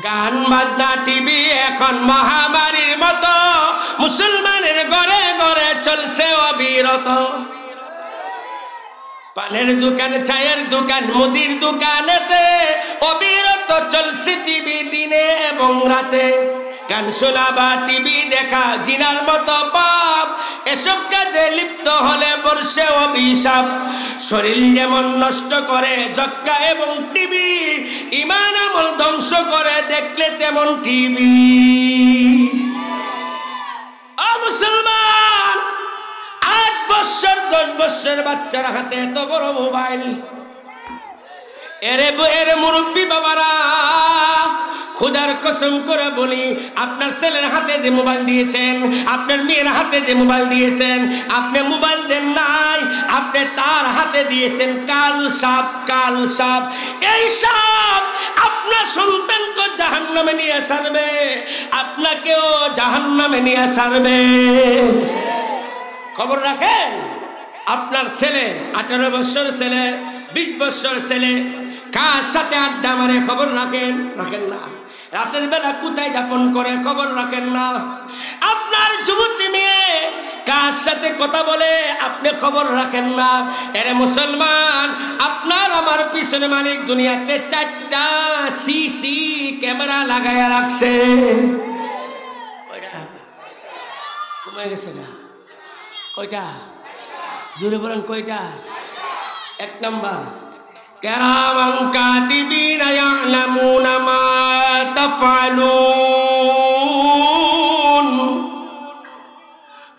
গান বাজনা টিভি এখন মহামারীর মতো মুসলমানের ঘরে ঘরে চলছে অবিরত। পানের দোকান, চায়ের দোকান, মুদির দোকানেতে অবিরত চলছে টিভি দিনে এবং রাতে। গান শোনা বা টিভি দেখা জিনার মতো পাপ, এসব কাজে লিপ্ত হলে বর্ষে অভিশাপ। শরীর যেমন নষ্ট করে যক্কা এবং টিভি, ঈমান আমল ধ্বংস করে দেখলে তেমন টিভি। ও মুসলমান, 8 বছর 10 বছর বাচ্চার হাতে এত বড় মোবাইল। এরে মুরব্বী বাবারা, খোদার কসম করে বলি, আপনার ছেলের হাতে যে মোবাইল দিয়েছেন, আপনার মেয়ের হাতে যে মোবাইল দিয়েছেন, আপনি মোবাইল দেন নাই, আপনি তার হাতে দিয়েছেন কাল সাপ। কাল সাপ, এই সাপ আপনার সন্তানকে জাহান্নামে নিয়ে ছাড়বে, আপনাকেও জাহান্নামে নিয়ে ছাড়বে। খবর রাখেন, আপনার ছেলে 18 বছর ছেলে, 20 বছর ছেলে কার সাথে আড্ডা মারে খবর রাখেন? রাখেন না। রাতের বেলা কোথায় যাপন করে খবর রাখেন না। আপনার যুবতী মেয়ে কার সাথে কথা বলে আপনি খবর রাখেন না। এরে মুসলমান, আপনার আমার পিছনে মালিক দুনিয়াতে 4টা সিসি ক্যামেরা লাগাইয়া রাখছে। কমে গেছে না? কয়টা? জোরে বলেন কয়টা? 1 নাম্বার, কিরামান কাতিবিনা ইয়ালামুনা মা তাফআলুন।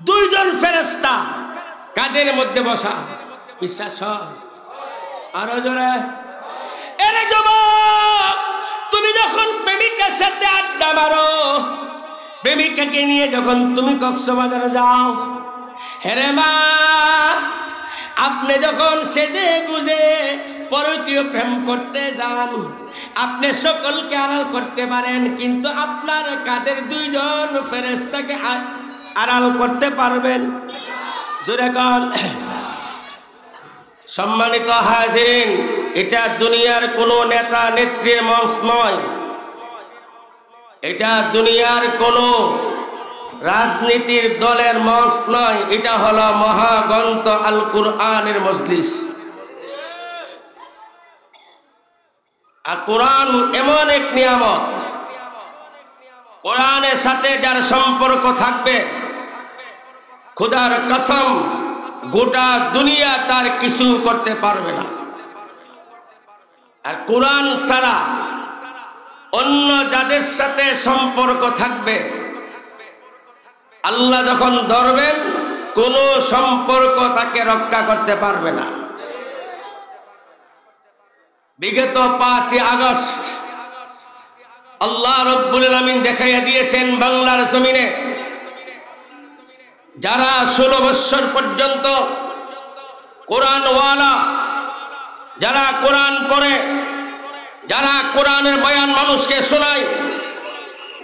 2 জন ফেরেশতা কাদের মধ্যে বসা। বিশ্বাস হয়? আরো জোরে। এরে যুবক, তুমি যখন প্রেমিকার সাথে আড্ডা মারো, প্রেমিকাকে নিয়ে যখন তুমি কক্সবাজারে যাও, হেরে মা, আপনি যখন সেজে গুজে পরকীয় প্রেম করতে যান, আপনি সকলকে আড়াল করতে পারেন, কিন্তু আপনার কাদের 2 জন ফেরেশতাকে আড়াল করতে পারবেন? জোরে কান। সম্মানিত হাজিরিন, এটা দুনিয়ার কোনো নেতা নেত্রীর মঞ্চ নয়, এটা দুনিয়ার কোনো রাজনীতির দলের মঞ্চ নয়, এটা হলো মহাগ্রন্থ আল কুরআনের মজলিস। আর কোরআন এমন এক নিয়ামত, কোরআনের সাথে যার সম্পর্ক থাকবে, খোদার কসম গোটা দুনিয়া তার কিছু করতে পারবে না। আর কোরআন ছাড়া অন্য যাদের সাথে সম্পর্ক থাকবে, আল্লাহ যখন ধরবেন কোন সম্পর্ক তাকে রক্ষা করতে পারবে না। বিগত 5ই আগস্ট আল্লাহ রব্বুল আলামিন দেখাইয়া দিয়েছেন বাংলার জমিনে যারা 16 বছর পর্যন্ত কোরআনওয়ালা, যারা কোরআন পড়ে, যারা কোরআনের বয়ান মানুষকে শোনায়,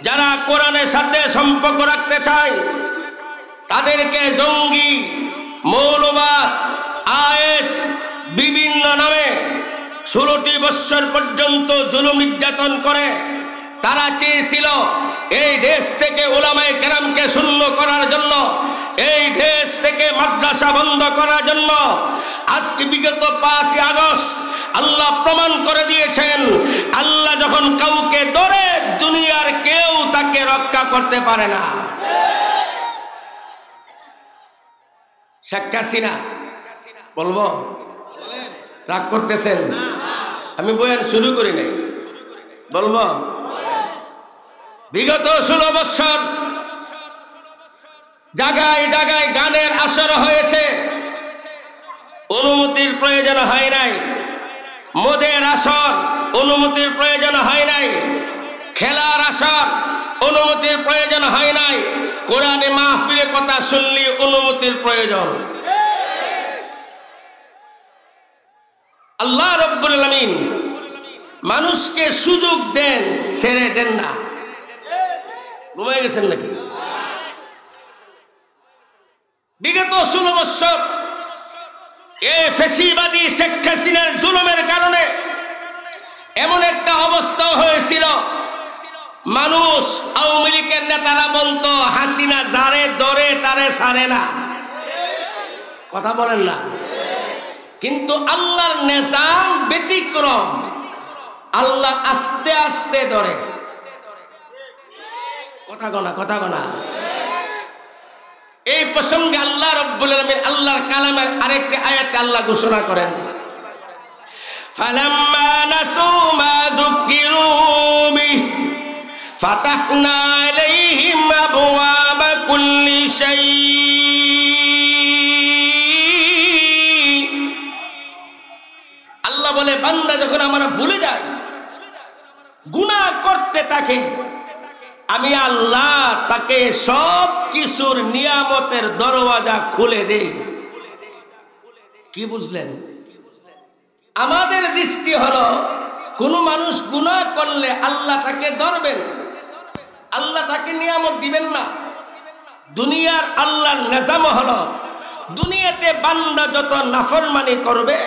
যারা কোরআনের সাথে সম্পর্ক রাখতে চায়, তাদেরকে জঙ্গি, মৌলবাদ, আইএস বিভিন্ন নামে 16টি বছর পর্যন্ত জুলুম নির্যাতন করে। তারা চেয়েছিল এই দেশ থেকে উলামায়ে কেরামকে শূন্য করার জন্য, এই দেশ থেকে মাদ্রাসা বন্ধ করার জন্য। আজকে বিগত 5ই আগস্ট আল্লাহ প্রমাণ করে দিয়েছেন, আল্লাহ যখন কাউকে ধরে দুনিয়ার কেউ তাকে রক্ষা করতে পারে না। শেখ হাসিনা, বলবো? রাগ করতেছেন? আমি বয়ান শুরু করি নাই, বলবো? বিগত 16 বছর জায়গায় জায়গায় গানের আসর হয়েছে, অনুমতির প্রয়োজন হয় নাই। মদের আসর, অনুমতির প্রয়োজন হয় নাই। খেলার আসর, অনুমতির প্রয়োজন হয় নাই। কোরআনে মাহফিলে কথা শুনলে অনুমতির প্রয়োজন। আল্লাহ রব্বুল আলামিন মানুষকে সুযোগ দেন, ছেড়ে দেন না। ঘুমাই গেছেন নাকি? বিগত 16 বছর এই ফ্যাসিবাদী শেখ হাসিনার জুলুমের কারণে এমন একটা অবস্থা হয়েছিল, মানুষ আওয়ামী লীগের নেতারা বলতো হাসিনা যারে ধরে তারে ছাড়ে না, কথা বলেন না। কিন্তু আল্লাহর নিজাম ব্যতিক্রম, আল্লাহ আস্তে আস্তে ধরে। কথা গনা। এই প্রসঙ্গে আল্লাহ রাব্বুল আলামিন আল্লাহর কালামের আরেকটি আয়াতে আল্লাহ ঘোষণা করেন, ফালাম্মা নাসু মা যুকিরু বিহি ফাতাহনা আলাইহিম আবওয়াবা কুল্লি শাই। আল্লাহ বলে বান্দা যখন আমরা ভুলে যায়, গুনাহ করতে থাকে, আমি আল্লাহ তাকে সব কিছুর নিয়ামতের দরওয়াজা খুলে দেই। কি বুঝলেন? আমাদের দৃষ্টি হলো কোন মানুষ গুনাহ করলে আল্লাহ তাকে ধরবেন, আল্লাহ তাকে নিয়ামত দিবেন না। দুনিয়ার আল্লাহর নিজাম হলো দুনিয়াতে বান্দা যত নাফরমানি করবে,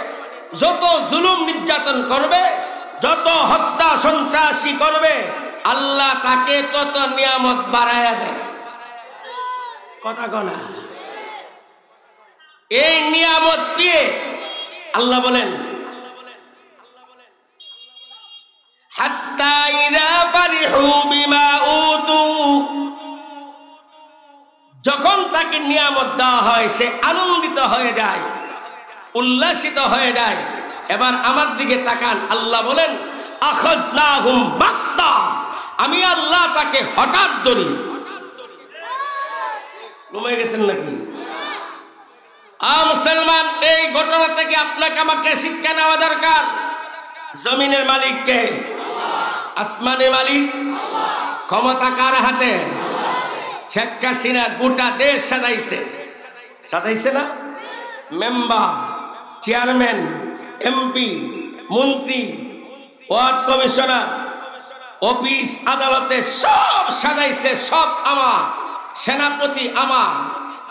যত জুলুম নির্যাতন করবে, যত হত্যা সন্ত্রাসী করবে, আল্লাহ তাকে তত নিয়ামত বাড়ায়া দেয়। কথা কনা। এই নিয়ামত দিয়ে আল্লাহ বলেন, হাত্তা ইযা ফারিহু বিমা উতু, যখন তাকে নিয়ামত দেওয়া হয় সে আনন্দিত হয়ে যায়, উল্লাসিত হয়ে যায়। এবার আমার দিকে তাকান, আল্লাহ বলেন আখাযনাহুম বাগতা, আমি আল্লাহ তাকে হঠাৎ ধরি। ঘুমে গেছেন নাকি? মুসলমান, এই ঘটনা থেকে আপনাকে আমাকে শিক্ষা নেওয়া দরকার। জমিনের মালিক কে? আসমানের মালিক। ক্ষমতা কার হাতে? শেখ হাসিনা গোটা দেশ সাজাইছে না? মেম্বার, চেয়ারম্যান, এমপি, মন্ত্রী, ওয়ার্ড কমিশনার, অফিস আদালতে সব সাজাইছে। সব আমার, সেনাপতি আমার,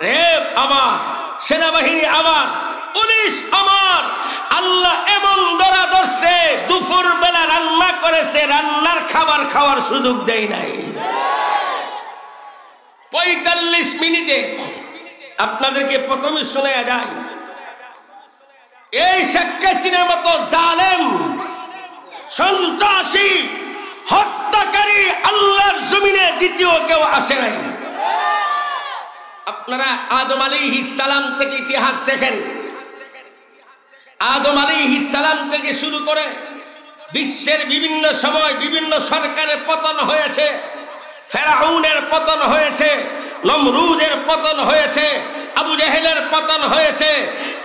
রেব আমার, সেনাবাহিনী আমার, পুলিশ আমার। আল্লাহ এমন ধরা ধরছে, দুপুর বেলা রান্না করেছে, রান্নার খাবার খাওয়ার সুযোগ দেয় নাই। 45 মিনিটে আপনাদেরকে প্রথমে শোনা যায়, এই শেখ হাসিনার মতো জালেম, সন্ত্রাসী, হত্যাকারী আল্লাহর জমিনে দ্বিতীয় কেউ আসে নাই। আপনারা আদম আলাইহিস সালাম থেকে ইতিহাস দেখেন। আদম আলাইহিস সালাম থেকে শুরু করে বিশ্বের বিভিন্ন সময় বিভিন্ন সরকারের পতন হয়েছে, ফেরাউনের পতন হয়েছে, নমরুদের পতন হয়েছে, আবু জেহেলের পতন হয়েছে।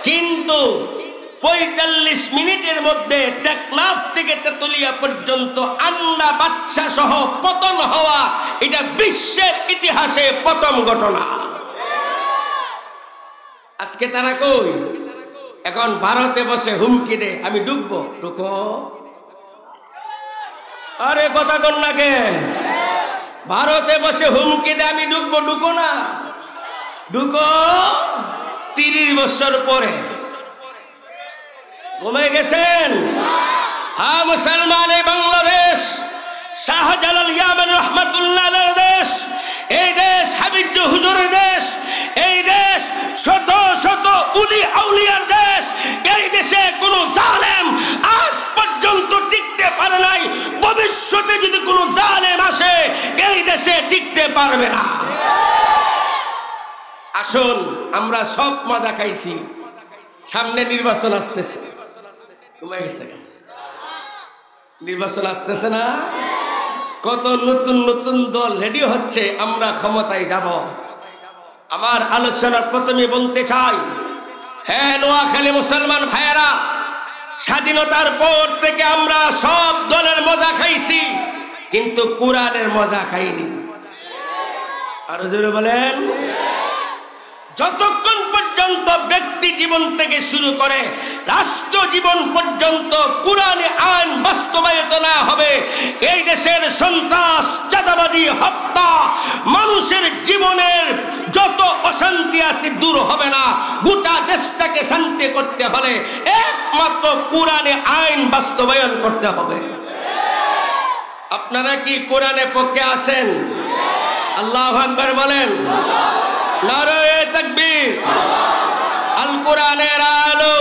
কিন্তু 45 মিনিটের মধ্যে টেকনাফ থেকে তেতুলিয়া পর্যন্ত আন্ডা বাচ্চা সহ পতন হওয়া, এটা বিশ্বের ইতিহাসে প্রথম ঘটনা। আজকে তারা কই? এখন ভারতে বসে হুমকি দে, আমি ডুববো। ঢুকো। আরে কথা কন না কে? ভারতে বসে হুমকি দে, আমি ডুববো। ঢুকো না, ঢুকো। 30 বছর পরে ঘুমে গেছেন? হ্যাঁ মুসলমান, এই বাংলাদেশ শাহজালাল ইয়ামান রহমাতুল্লাহ আলাইহির দেশ, এই দেশ হাবিজ হুজুরের দেশ, এই দেশ শত শত উলি আউলিয়ার দেশ। এই দেশে কোন জালেম আজ পর্যন্ত টিকতে পারে নাই। ভবিষ্যতে যদি কোনো জালেম আসে, এই দেশে টিকতে পারবে না। আসুন, আমরা সব মজা খাইছি, সামনে নির্বাচন আসতেছে। নির্বাচন আসতেছে না? কত নতুন নতুন দল রেডি হচ্ছে, আমরা ক্ষমতায় যাব। আমার আলোচনার প্রথমে বলতে চাই, হ্যাঁ নোয়াখালী মুসলমান ভাইয়েরা, স্বাধীনতার পর থেকে আমরা সব দলের মজা খাইছি, কিন্তু কোরআনের মজা খাইনি। আরো জোরে বলেন। যতক্ষণ পর্যন্ত ব্যক্তি জীবন থেকে শুরু করে রাষ্ট্র জীবন পর্যন্ত কোরআনে আইন বাস্তবায়িত না হবে, এই দেশের সন্ত্রাস, চাঁদাবাজি, হত্যা, মানুষের জীবনের যত অশান্তি আছে দূর হবে না। গোটা দেশটাকে শান্তি করতে হলে একমাত্র কোরআনে আইন বাস্তবায়ন করতে হবে। আপনারা কি কোরআনের পক্ষে আছেন? আল্লাহু আকবার বলেন। নারায়ে তাকবীর। আল কোরআনের আলো,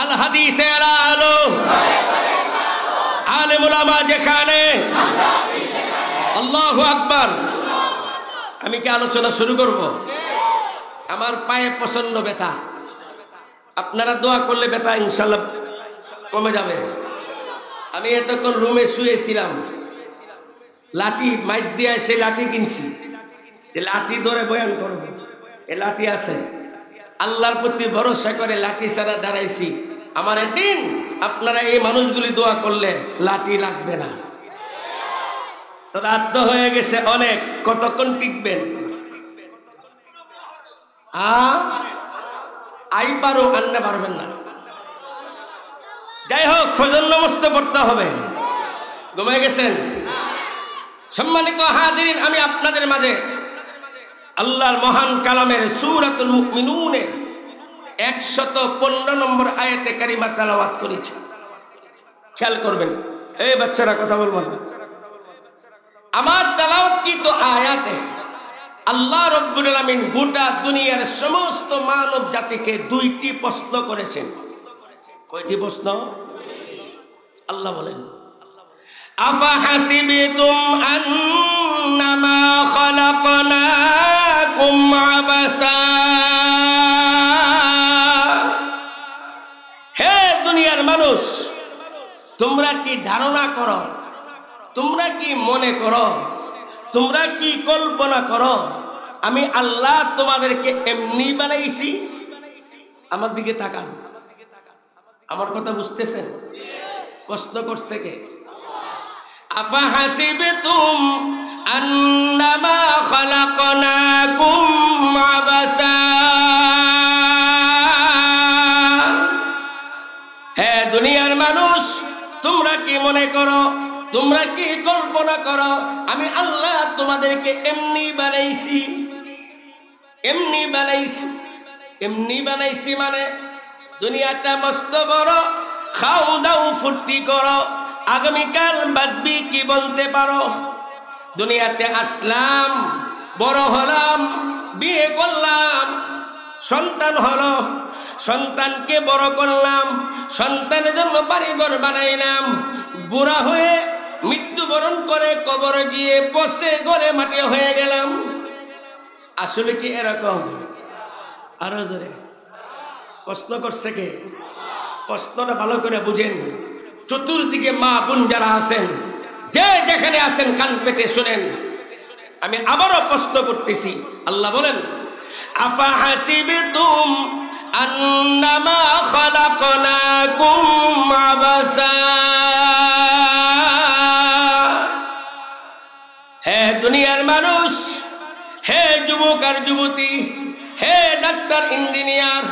আল হাদিসের আলো, আলেম উলামা যেখানে। আল্লাহু আকবার। আমি কি আলোচনা শুরু করব? আমার পায়ে প্রচন্ড ব্যথা, আপনারা দোয়া করলে ব্যথা ইনশাআল্লাহ কমে যাবে। আমি এতক্ষণ রুমে শুয়েছিলাম, লাঠি মাইজ দিয়ে এসে লাঠি কিনছি, লাঠি ধরে বয়ান করব। এ লাঠি আছে, আল্লাহর প্রতি ভরসা করে লাঠি ছাড়া দাঁড়াইছি। আমার একদিন আপনারা এই মানুষগুলি দোয়া করলে লাঠি লাগবে না। তো রাত তো হয়ে গেছে অনেক, কতক্ষণ টিকবেন? আই পারো, আনতে পারবেন না। যাই হোক, ফজর নামাজ পড়তে হবে। ঘুমিয়ে গেছেন? সম্মানিত হাজিরিন, আমি আপনাদের মাঝে আল্লাহর মহান কালামের সূরাতুল মুমিনুনের 115 নম্বর আয়াতে কারিমা তেলাওয়াত করেছি। খেয়াল করবেন, এই বাচ্চারা কথা বলবেন। আমার তেলাওয়াতকৃত আয়াতে আল্লাহ রাব্বুল আলামিন গোটা দুনিয়ার সমস্ত মানব জাতিকে দুইটি প্রশ্ন করেছেন। কয়টি প্রশ্ন? আল্লাহ বলেন, আফা হাসিবতুম আন্নামা খালাকনাকুম আবাসা। হে দুনিয়ার মানুষ, তোমরা কি ধারণা করো, তোমরা কি মনে করো, তোমরা কি কল্পনা করো আমি আল্লাহ তোমাদেরকে এমনি বানাইছি? আমার দিকে তাকান, আমার কথা বুঝতেছেন? প্রশ্ন করছে কে? আফা হাসিবতুম আন্নামা খালাকনাকুম আবাসা। হে দুনিয়ার মানুষ, তোমরা কি মনে করো, তোমরা কি কল্পনা করো আমি আল্লাহ তোমাদেরকে এমনি বানাইছি? এমনি বানাইছি, এমনি বানাইছি মানে দুনিয়াটা মস্ত বড়, খাও দাও ফুর্তি করো, আগামীকাল বাঁচবি কি বলতে পারো? দুনিয়াতে আসলাম, বড় হলাম, বিয়ে করলাম, সন্তান হলো, সন্তানকে বড় করলাম, সন্তানের জন্য বাড়িঘর বানাইলাম, বুড়া হয়ে মৃত্যুবরণ করে কবরে গিয়ে পচে গলে মাটি হয়ে গেলাম। আসলে কি এরকম? আরো জোরে প্রশ্ন করছে কে? প্রশ্নটা ভালো করে বুঝেন। চতুর্দিকে মা বোন যারা আছেন, যে যেখানে আছেন কান পেতে শুনেন। আমি আবারও প্রশ্ন করতেছি। আল্লাহ বলেন, আফা হাসিবতুম আন্নামা খালাকনাকুম আবাসা। হে দুনিয়ার মানুষ, হে যুবক আর যুবতী, হে ডাক্তার ইঞ্জিনিয়ার,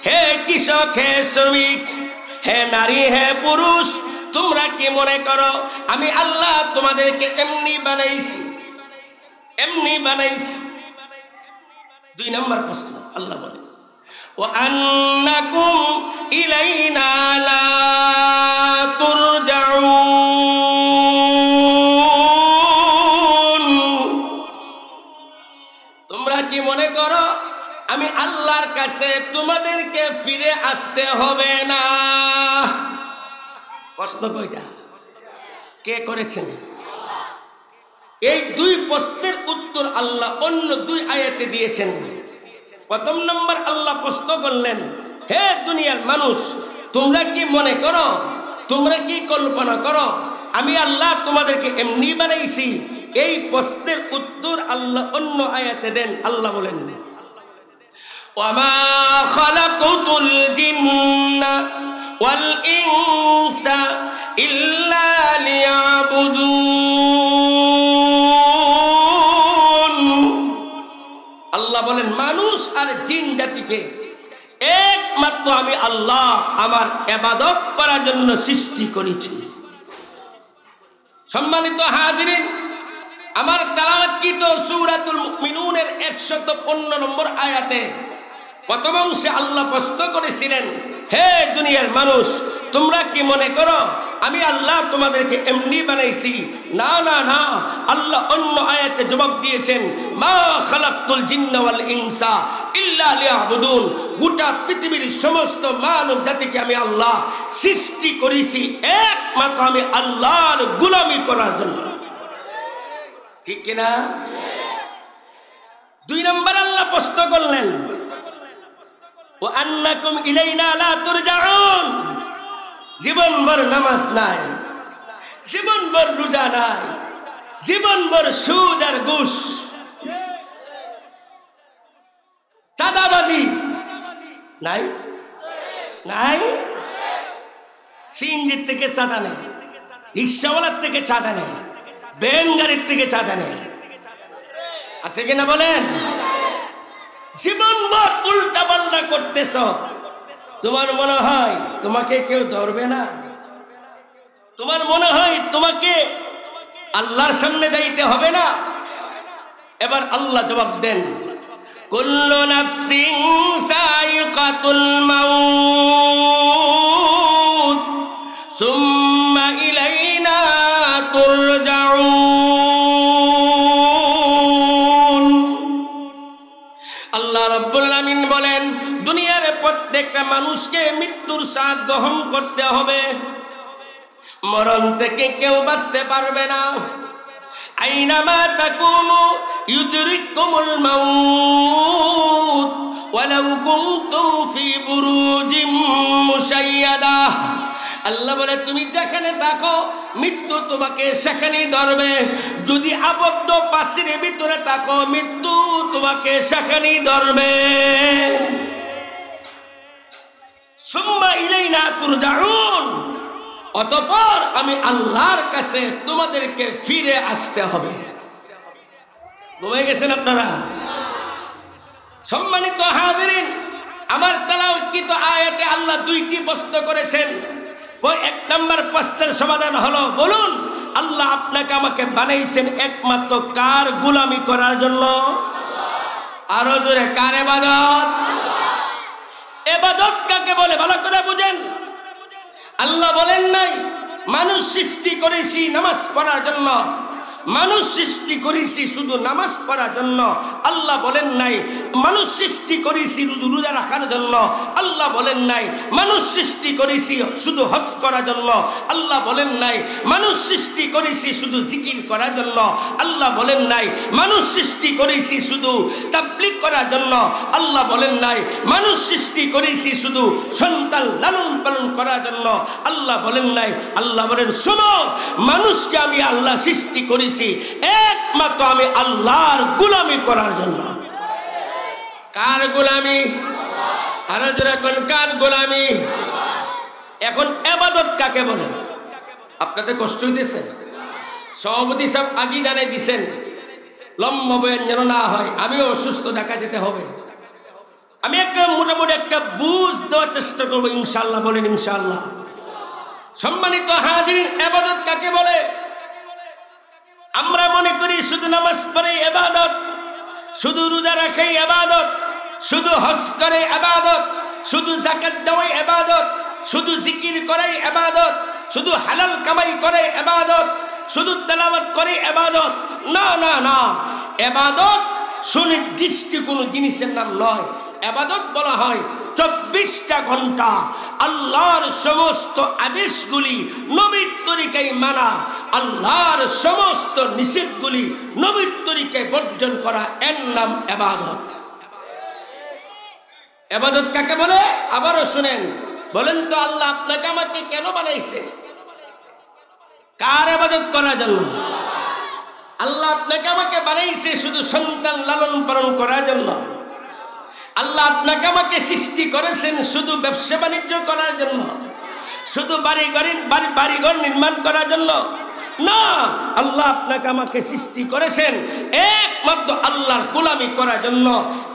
হে কৃষক, হে শ্রমিক, হে নারী, হে পুরুষ, তোমরা কি মনে করো আমি আল্লাহ তোমাদেরকে এমনি বানাইছি? এমনি বানাইছি। 2 নম্বর প্রশ্ন, আল্লাহ বলে ওয়া আন্নাকুম ইলাইনা লা তুরজাউন। তোমরা কি মনে করো আমি আল্লাহর কাছে তোমাদেরকে ফিরে আসতে হবে না? প্রশ্ন কয়টা? কে করেছেন? এই 2 প্রশ্নের উত্তর আল্লাহ অন্য 2 আয়াতে দিয়েছেন। প্রথম নম্বর আল্লাহ প্রশ্ন করলেন, হে দুনিয়ার মানুষ, তোমরা কি মনে করো, তোমরা কি কল্পনা করো আমি আল্লাহ তোমাদেরকে এমনি বানাইছি? এই প্রশ্নের উত্তর আল্লাহ অন্য আয়াতে দেন। আল্লাহ বলেন, ওয়ামা খালাকুতুল জিন্না ওয়াল ইনসা ইল্লা লিয়াবুদুন। আল্লাহ বলেন, মানুষ আর জিন জাতিকে একমাত্র আমি আল্লাহ আমার ইবাদত করার জন্য সৃষ্টি করেছি। সম্মানিত হাজিরিন, আমার তেলাওয়াতকৃত সূরাতুল মুমিনুনের 115 নম্বর আয়াতে প্রথম অংশে আল্লাহ প্রশ্ন করেছিলেন, হে দুনিয়ার মানুষ, তোমরা কি মনে করো আমি আল্লাহ তোমাদেরকে এমনি বানাইছি? না না না, আল্লাহ অন্য আয়াতে জবাব দিয়েছেন, মা খালাকতুল জিন্না ওয়াল ইনসা ইল্লা লিয়াবুদুন। গোটা পৃথিবীর সমস্ত মানব জাতিকে আমি আল্লাহ সৃষ্টি করেছি একমাত্র আমি আল্লাহর গোলামি করার জন্য। ঠিক কিনা? 2 নম্বর আল্লাহ প্রশ্ন করলেন, ও আন্নাকুম ইলাইনা লা তুরজাউন। জীবনভর নামাজ নাই, জীবনভর রোজা নাই, জীবনভর সুদ আর ঘুষ, চাঁদাবাজি নাই নাই। সিএনজির থেকে চাঁদা নেই, রিক্সাওয়ালার থেকে চাঁদা নেই, ভ্যান গাড়ির থেকে চাঁদা নেই, আছে কিনা বলেন? জীবনভর উল্টা পাল্টা করতেছ। তোমার মনে হয় তোমাকে কেউ ধরবে না? তোমার মনে হয় তোমাকে আল্লাহর সামনে যাইতে হবে না? এবার আল্লাহ জবাব দেন, কুল্লু নাফসিন সাইকাতুল মাউত সুম্মা ইলাইনা তুরজাউন। আল্লাহ রাব্বুল আমিন বলেন, দুনিয়ার প্রত্যেকটা মানুষকে মৃত্যুর স্বাদ গ্রহণ করতে হবে। মরণ থেকে কেউ বাঁচতে পারবে না। আইনামা তাকুনু ইউদরিকুমুল মাউত ওয়ালাউ কুনতুম ফি বুরুজিম মুশাইয়াদা। আল্লাহ বলে, তুমি যেখানে থাকো মৃত্যু তোমাকে সেখানেই ধরবে। যদি আবদ্ধ পাঁচির ভিতরে থাকো মৃত্যু তোমাকে সেখানেই ধরবে। সুম্মা ইলাইনা তুরজাউন। অতঃপর আমি আল্লাহর কাছে তোমাদেরকে ফিরে আসতে হবে। ঘুমিয়ে গেছেন আপনারা? সম্মানিত হাজিরিন, আমার তেলাওয়াতকৃত আয়াতে আল্লাহ 2টি প্রশ্ন করেছেন। ওই 1 নম্বর প্রশ্নের সমাধান হলো, বলুন আল্লাহ আপনাকে আমাকে বানাইছেন একমাত্র কার গোলামি করার জন্য? আরো জোরে, কার ইবাদত? ইবাদত কাকে বলে ভালো করে বুঝেন। আল্লাহ বলেন নাই মানুষ সৃষ্টি করেছি নামাজ পড়ার জন্য, মানুষ সৃষ্টি করেছি শুধু নামাজ পড়ার জন্য। আল্লাহ বলেন নাই মানুষ সৃষ্টি করেছি শুধু রোজা রাখার জন্য। আল্লাহ বলেন নাই মানুষ সৃষ্টি করেছি শুধু হজ করার জন্য। আল্লাহ বলেন নাই মানুষ সৃষ্টি করেছি শুধু জিকির করার জন্য। আল্লাহ বলেন নাই মানুষ সৃষ্টি করেছি শুধু তাবলীগ করার জন্য। আল্লাহ বলেন নাই মানুষ সৃষ্টি করেছি শুধু সন্তান লালন পালন করার জন্য। আল্লাহ বলেন নাই, আল্লাহ বলেন, শোনো, মানুষকে আমি আল্লাহ সৃষ্টি করেছি একমাত্র আমি আল্লাহর গোলামি করার জন্য। কার গোলামি? আরো যারা কোন কার গোলামি? এখন ইবাদত কাকে বলে? আপনাদের কষ্ট হইতেছে? সভাপতি সাহেব আগে জানাই দিছেন, লম্বা বয়ান যেন না হয়, আমিও অসুস্থ, ঢাকা যেতে হবে। আমি একটা মোটামুটি একটা বুঝ দেওয়ার চেষ্টা করবো ইনশাআল্লাহ। বলেন ইনশাআল্লাহ। সম্মানিত হাজিরিন, ইবাদত কাকে বলে? আমরা মনে করি শুধু নামাজ পড়ে ইবাদত, শুধু রোজা রাখে ইবাদত, শুধু হজ করে ইবাদত, শুধু যাকাত দেওয়াই ইবাদত, শুধু জিকির করে ইবাদত, শুধু হালাল কামাই করে ইবাদত, শুধু তেলাওয়াত করে ইবাদত। না না না, ইবাদত সুনির্দিষ্ট কোনো জিনিসের নাম নয়। ইবাদত বলা হয় 24টা ঘন্টা আল্লাহর সমস্ত আদেশগুলি নবীর তরিকায় মানা, আল্লাহর সমস্ত নিষেধগুলি নবীর তরিকায় বর্জন করা, এর নাম ইবাদত। ইবাদত কাকে বলে? আবারও শুনেন, বলেন তো আল্লাহ আপনাকে আমাকে কেন বানাইছে? কার ইবাদত করার জন্য? আল্লাহ আপনাকে আমাকে বানাইছে শুধু সন্তান লালন পালন করার জন্য। আল্লাহ আপনাকে আমাকে সৃষ্টি করেছেন শুধু ব্যবসা বাণিজ্য করার জন্য, শুধু বাড়িঘর নির্মাণ করার জন্য না। আল্লাহ আপনাকে আমাকে সৃষ্টি করেছেন একমাত্র আল্লাহর গোলামি করার জন্য।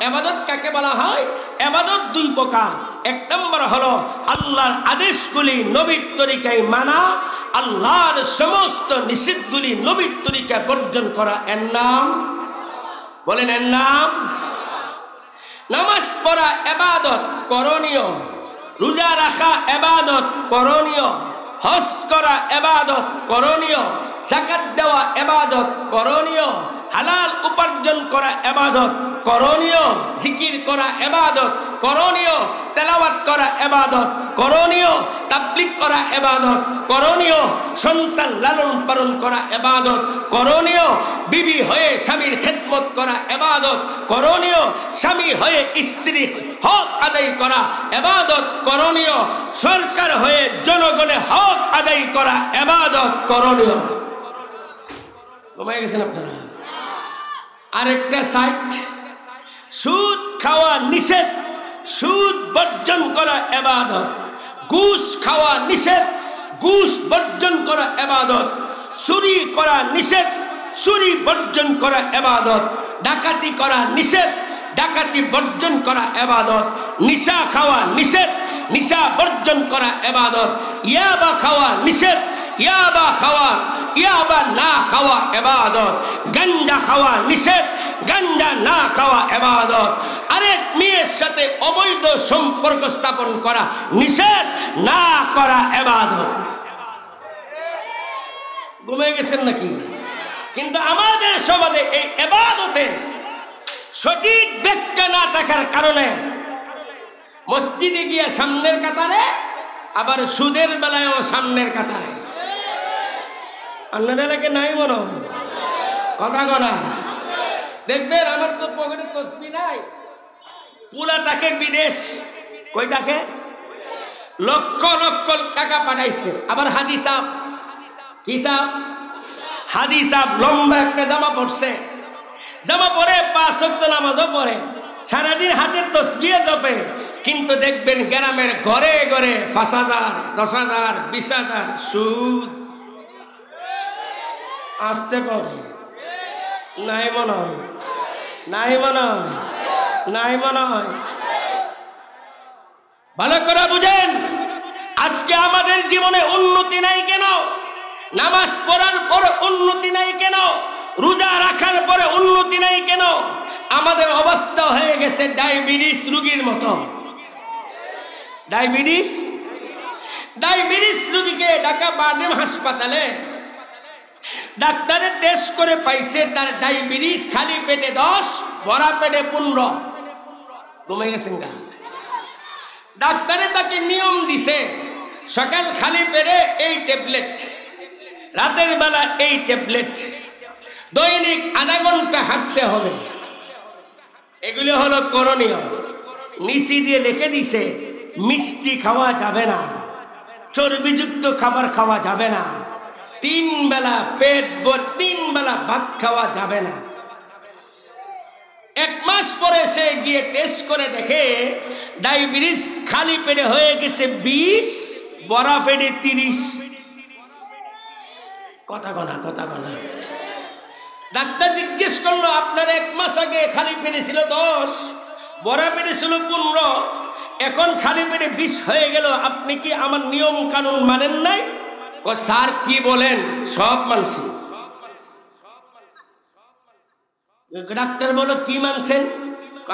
ইবাদত কাকে বলা হয়? ইবাদত 2 প্রকার। 1 নম্বর হলো আল্লাহর আদেশগুলি নবীর তরিকায় মানা, আল্লাহর সমস্ত নিষেধগুলি নবীর তরিকায় বর্জন করা, এর নাম, বলেন এর নাম। নামাজ পড়া ইবাদত করণীয়, রোজা রাখা ইবাদত করণীয়, হজ করা ইবাদত করণীয়, যাকাত দেওয়া ইবাদত করণীয়, হালাল উপার্জন করা ইবাদত করণীয়, জিকির করা ইবাদত করণীয়, তেলাওয়াত করা ইবাদত করণীয়, তাবলীগ করা ইবাদত করণীয়, সন্তান লালন পালন করা ইবাদত করণীয়, বিবি হয়ে স্বামীর খেদমত করা ইবাদত করণীয়, স্বামী হয়ে স্ত্রীর হক আদায় করা ইবাদত করণীয়, সরকার হয়ে জনগণের হক আদায় করা ইবাদত করণীয়। ঘুমায় গেছেন আপনারা? আরেকটা সাইড, সুদ খাওয়া নিষেধ, সুদ বর্জন করা ইবাদত, ঘুষ খাওয়া নিষেধ, ঘুষ বর্জন করা ইবাদত, চুরি করা নিষেধ, চুরি বর্জন করা ইবাদত, ডাকাতি করা নিষেধ, ডাকাতি বর্জন করা ইবাদত, নিশা খাওয়া নিষেধ, নিশা বর্জন করা ইবাদত, ইয়াবা খাওয়া নিষেধ, ইয়াবা না খাওয়া ইবাদত, গাঞ্জা খাওয়া নিষেধ, গাঞ্জা না খাওয়া ইবাদত, আরেক মেয়ের সাথে অবৈধ সম্পর্ক স্থাপন করা নিষেধ, না করা ইবাদত। ঘুমিয়ে গেছেন নাকি? কিন্তু আমাদের সমাজে এই ইবাদতের সঠিক ব্যাখ্যা না থাকার কারণে মসজিদে গিয়ে সামনের কাতারে, আবার সুদের বেলায়ও সামনের কাতারে। আপনাদের লাগে নাই মনে কথা গনা দেখবেন, আমার তো পকেটে তসবি নাই, পুরা তাকে বিদেশ, কই তাকে লক্ষ লক্ষ টাকা পাঠাইছে। আবার হাদি সাহেব, কি সাহেব? হাদি সাহেব লম্বা একটা জামা পড়ছে, জামা পরে 5 ওয়াক্ত নামাজও পড়ে, সারাদিন হাতে তসবিহ জপে, কিন্তু দেখবেন গ্রামের ঘরে ঘরে 5,000, 10,000, 20,000 সুদ। আসতে কর নাই মনে হয়, নাই মনে হয়, নাই মনে হয়। ভালো করে বুঝেন, আজকে আমাদের জীবনে উন্নতি নাই কেন? নামাজ পড়ার পরে উন্নতি নাই কেন? রোজা রাখার পরে উন্নতি নাই কেন? আমাদের অবস্থা হয়ে গেছে ডায়াবেটিস রোগীর মতো। ডায়াবেটিস রোগীকে ঢাকা বারডেম হাসপাতালে ডাক্তারে টেস্ট করে পাইছে তার ডায়াবেটিস খালি পেটে 10, ভরা পেটে 15। ঘুমিয়ে গেছেন গা? ডাক্তারে তাকে নিয়ম দিছে, সকাল খালি পেটে এই ট্যাবলেট, রাতের বেলা এই ট্যাবলেট, দৈনিক আধা ঘন্টা হাঁটতে হবে। এগুলো হলো করণীয়। নিচে দিয়ে লিখে দিছে মিষ্টি খাওয়া যাবে না, চর্বিযুক্ত খাবার খাওয়া যাবে না, 3 বেলা পেট ভরে 3 বেলা ভাত খাওয়া যাবে না। 1 মাস পরে সে গিয়ে টেস্ট করে দেখে ডায়াবেটিস খালি পেটে হয়ে গেছে 20, ভরা পেটে 30। কথা কনা। ডাক্তার জিজ্ঞেস করলো, আপনার 1 মাস আগে খালি পেটে ছিল 10, ভরা পেটে ছিল 15, এখন খালি পেটে 20 হয়ে গেল, আপনি কি আমার নিয়ম কানুন মানেন নাই? ও স্যার কি বলেন? সব মানছি। ডাক্তার বলো কি মানছেন?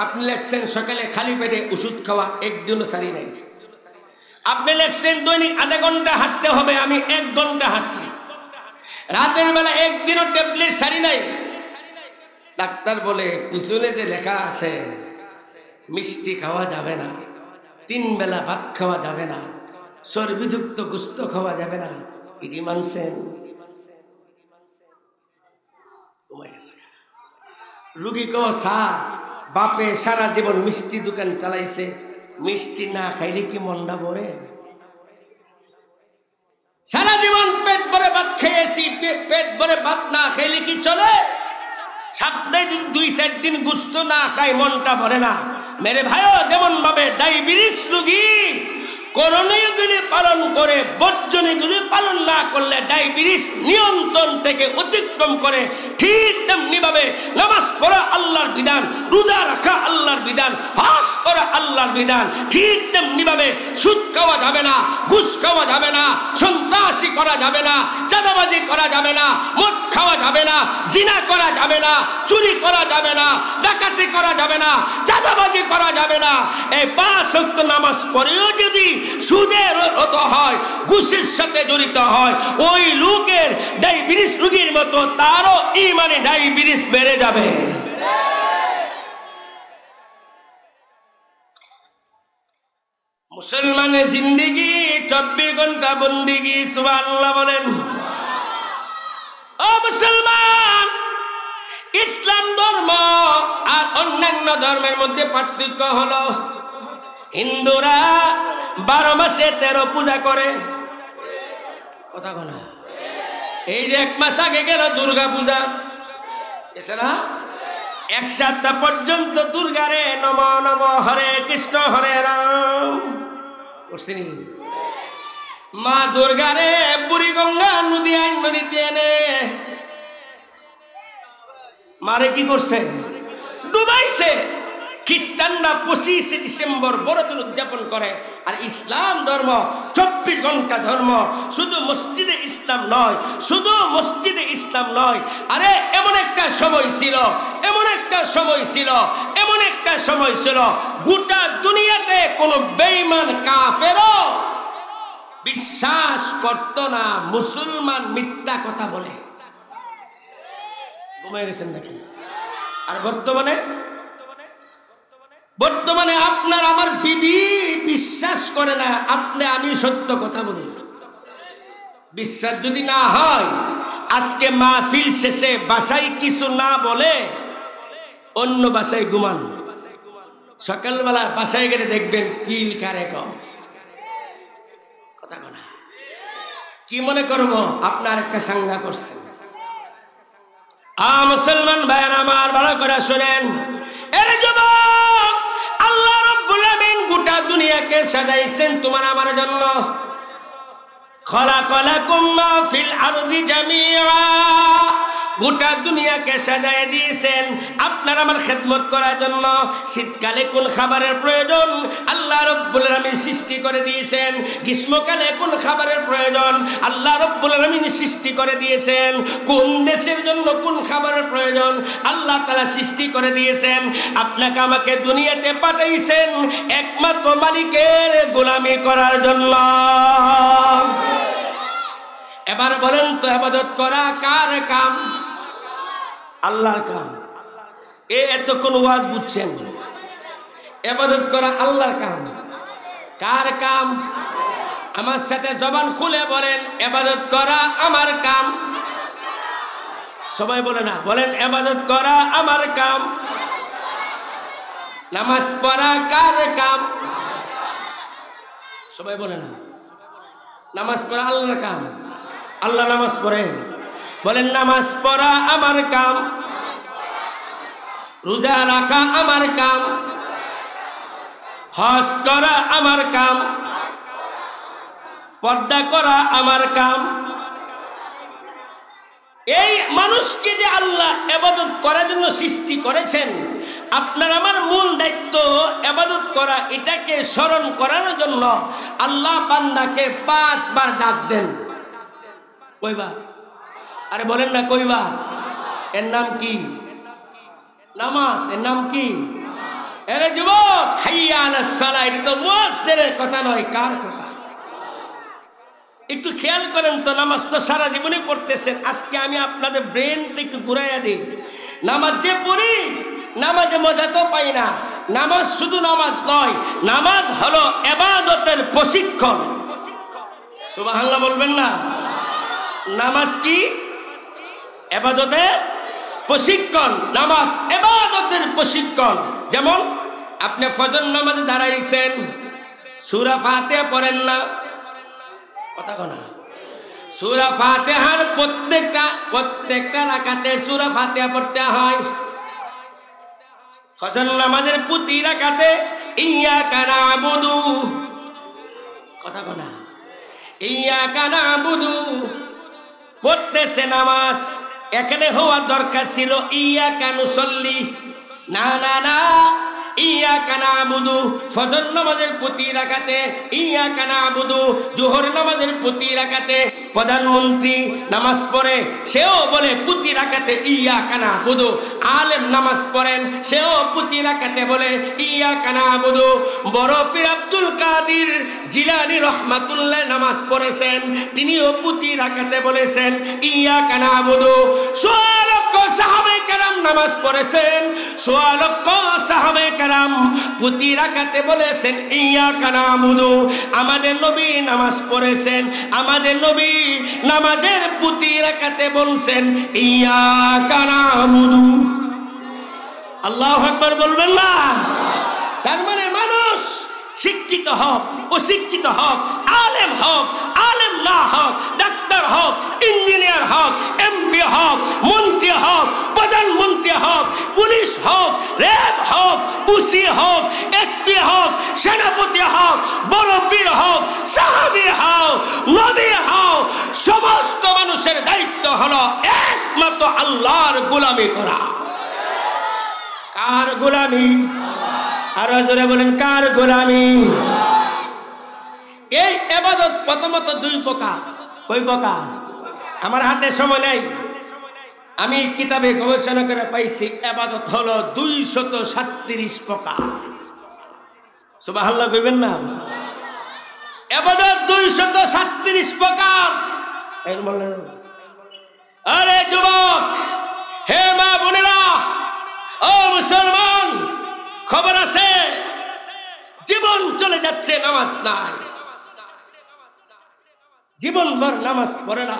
আপনি লেখছেন সকালে খালি পেটে ওষুধ খাওয়া, একদিনও সারি নাই। আপনি লেখছেন দৈনিক আধা ঘন্টা হাঁটতে হবে, আমি 1 ঘন্টা হাঁটছি। রাতের বেলা একদিনও ট্যাবলেট সারি নাই। ডাক্তার বলে পিছনে যে লেখা আছে মিষ্টি খাওয়া যাবে না, 3 বেলা ভাত খাওয়া যাবে না, চর্বিযুক্ত গোস্ত খাওয়া যাবে না, এটি মানছেন? রুগী কো স্যার, বাপে সারা জীবন মিষ্টি দোকান চালাইছে, মিষ্টি না খাইলে কি মনটা ভরে? সারা জীবন পেট ভরে ভাত খেয়েছি, পেট ভরে ভাত না খাইলে কি চলে? সপ্তাহে 2-4 দিন গোস্ত না খাই মনটা ভরে না। মেরে ভাইও যেমন ভাবে ডায়াবেটিস রোগী করণীয়গুলি পালন করে, বর্জনীয়গুলি পালন না করলে ডায়াবেটিস নিয়ন্ত্রণ থেকে অতিক্রম করে, ঠিক তেমনি ভাবে নামাজ পড়া আল্লাহর বিধান, রোজা রাখা আল্লাহর বিধান, হজ করা আল্লাহর বিধান, ঠিক তেমনি ভাবে সুদ খাওয়া যাবে না, ঘুষ খাওয়া যাবে না, সন্ত্রাসী করা যাবে না, চাঁদাবাজি করা যাবে না, মদ খাওয়া যাবে না, জিনা করা যাবে না, চুরি করা যাবে না, ডাকাতি করা যাবে না, চাঁদাবাজি করা যাবে না। এই 5 ওয়াক্ত নামাজ পড়েও যদি সুদের রত হয়, ঘুষের সাথে জড়িত হয়, ওই লোকের ডায়াবেটিস রোগীর মতো তারও ইমানে ডায়াবেটিস বেড়ে যাবে। মুসলমানের জিন্দেগি 24 ঘন্টা বন্দেগি। সুবহানাল্লাহ বলেন। ও মুসলমান, ইসলাম ধর্ম আর অন্যান্য ধর্মের মধ্যে পার্থক্য হলো, হিন্দুরা 12 মাসে 13 পূজা করে। কথা বলা, এই যে 1 মাস আগে গেল দুর্গা পূজা, এসে না 1 সপ্তাহ পর্যন্ত দুর্গারে নম নম হরে কৃষ্ণ হরে রাম করছিনি। মা দুর্গারে বুড়ি গঙ্গা নদীতে এনে মারে কি করছে? ডুবাইছে। খ্রিস্টানরা 25 ডিসেম্বর বড়দিন উদযাপন করে, আর ইসলাম ধর্ম 24 ঘন্টা ধর্ম। শুধু মসজিদে ইসলাম নয়, শুধু মসজিদে ইসলাম নয়, আরে এমন একটা সময় ছিল, এমন একটা সময় ছিল, এমন একটা সময় ছিল, গোটা দুনিয়াতে কোনো বেঈমান কাফেরও বিশ্বাস করত না মুসলমান মিথ্যা কথা বলে। ঘুমিয়ে গেছেন নাকি? আর বর্তমানে আপনার আমার বিবি বিশ্বাস করে না আপনি আমি সত্য কথা বলি। বিশ্বাস যদি না হয়, আজকে মাহফিল শেষে বাসায় কিছু না বলে অন্য বাসায় ঘুমান। সকালবেলা বাসায় গেলে দেখবেন কিল কারে কম কথা বলা। কি মনে করবো আপনার একটা সাঙ্গা করছেন। মুসলমান ভাইয়ের আমার ভালো করে শুনেন, এর যুবক, আল্লাহ রাব্বুল আমিন গোটা দুনিয়াকে সাজাইছেন তোমার আমার জন্য। খলাকালাকুম মা ফিল আরদি জামিআ, গোটা দুনিয়াকে সাজায় দিয়েছেন আপনার আমার খেদমত করার জন্য। শীতকালে কোন খাবারের প্রয়োজন আল্লাহ রাব্বুল আমিন সৃষ্টি করে দিয়েছেন, গ্রীষ্মকালে কোন খাবারের প্রয়োজন আল্লাহ রাব্বুল আমিন সৃষ্টি করে দিয়েছেন, কোন দেশের জন্য কোন খাবারের প্রয়োজন আল্লাহ তাআলা সৃষ্টি করে দিয়েছেন। আপনাকে আমাকে দুনিয়াতে পাঠাইছেন একমাত্র মালিকের গোলামি করার জন্য। এবার বলেন তো, ইবাদত করা কার কাম? আল্লাহর কাম। এতক্ষণ ওয়াজ বুঝছেন? ইবাদত করা আল্লাহর কাম। কার কাম? আমার সাথে জবান খুলে বলেন, ইবাদত করা আমার কাম। সবাই বলে না, বলেন ইবাদত করা আমার কাম। নামাজ পড়া কার কাম? সবাই বলে না, নামাজ পড়া আল্লাহর কাম। আল্লাহ নামাজ পড়ে, বলেন নামাজ পড়া আমার কাম। রোজা রাখা আমার কাম, হজ করা আমার কাম, পর্দা করা আমার কাম। এই মানুষকে যে আল্লাহ ইবাদত করার জন্য সৃষ্টি করেছেন, আপনার আমার মূল দায়িত্ব ইবাদত করা। এটাকে স্মরণ করানোর জন্য আল্লাহ বান্দাকে 5 বার ডাক দেন। কইবা? আরে বলেন না কইবা? এর নাম কি? নামাজ। এর নাম কি? এরে যুবক, হাইয়া আলাস সালাহ। এটা তো মুয়াজ্জিনের কথা নয়, কার কথা? একটু খেয়াল করেন তো, নামাজ তো সারা জীবনে পড়তেছেন। আজকে আমি আপনাদের ব্রেনটা একটু ঘুরাইয়া দিই। নামাজ যে পড়ি, নামাজে মজা তো পাই না। নামাজ শুধু নামাজ নয়, নামাজ হলো ইবাদতের প্রশিক্ষণ। সুবহানাল্লাহ বলবেন না? নামাজ কি? ইবাদতের প্রশিক্ষণ। নামাজ ইবাদতের প্রশিক্ষণ। যেমন আপনি ফজর নামাজে দাঁড়াইছেন, সূরা ফাতিহা পড়েন না? কথা কনা। সূরা ফাতিহার প্রত্যেকটা রাকাতে সূরা ফাতিহা পড়তে হয়। ফজর নামাজের প্রতি রাকাতে ইয়্যাকা না'বুদু, কথা কনা, ইয়্যাকা না'বুদু পড়তেছে নামাজ। এখানে হওয়া দরকার ছিল ইয়্যাকা নুসাল্লি। না না না, ইয়াকা নাবুদু, ফজর নামাজের প্রতি রাকাতে ইয়াকা নাবুদু, জোহর নামাজের প্রতি রাকাতে প্রধানমন্ত্রী নামাজ পড়ে সেও বলে প্রতি রাকাতে ইয়াকা নাবুদু, আলেম নামাজ পড়েন সেও প্রতি রাকাতে বলে ইয়াকা নাবুদু। বড় পীর আব্দুল কাদের জিলানী রহমাতুল্লাহ নামাজ পড়েছেন, তিনিও প্রতি রাকাতে বলেছেন ইয়াকা নাবুদু। সোয়া লক্ষ সাহাবায়ে কেরাম নামাজ পড়েছেন, সোয়া লক্ষ সাহাবায়ে কেরাম প্রতি রাকাতে বলেছেন ইয়াকা নাবুদু। আমাদের নবী নামাজ পড়েছেন, আমাদের নবী নামাজের প্রতি রাকাতে বলছেন ইয়াকা নাবুদু। আল্লাহু আকবার বলবেন না? তার মানে মানুষ শিক্ষিত হোক, অশিক্ষিত হোক, আলেম হোক, আলেম না হোক, ডাক্তার হোক, ইঞ্জিনিয়ার হোক, এমপি হোক, মন্ত্রী হোক, প্রধানমন্ত্রী হোক, পুলিশ হোক, র্যাব হোক, ওসি হোক, এসপি হোক, সেনাপতি হোক, বড় পীর হোক, সাহাবী হোক, নবী হোক, সমস্ত মানুষের দায়িত্ব হলো একমাত্র আল্লাহর গোলামি করা। কার গোলামি? আরো জোরে বলেন, কার গোলামি? এই ইবাদত প্রথমত দুই প্রকার। কই প্রকার? আমার হাতে সময় নেই, আমি কিতাবে গবেষণা করে পাইছি ইবাদত হলো 237 প্রকার। সুবহানাল্লাহ কইবেন না? ইবাদত 237 প্রকার। আরে যুবক, হে মা বোনেরা, ও মুসলমান, খবর আছে জীবন চলে যাচ্ছে, নামাজ নাই, জীবনভর নামাজ পড়ে না,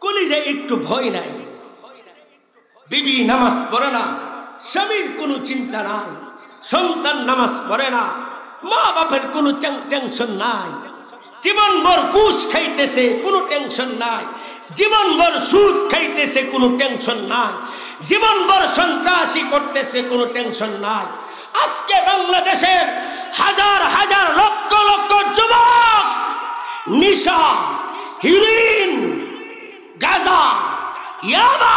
কলিজে একটু ভয় নাই, বিবি নামাজ পড়ে না, স্বামীর কোনো চিন্তা নাই, সন্তান নামাজ পড়ে না, মা বাপের কোনো টেনশন নাই, জীবনভর ঘুষ খাইতেছে, কোনো টেনশন নাই, জীবনভর সুদ খাইতেছে, কোনো টেনশন নাই, জীবনভর সন্ত্রাসী করতেছে, কোনো টেনশন নাই। আজকে বাংলাদেশের হাজার হাজার লক্ষ লক্ষ যুবক নিশা, হিরোইন, গাঁজা, ইয়াবা,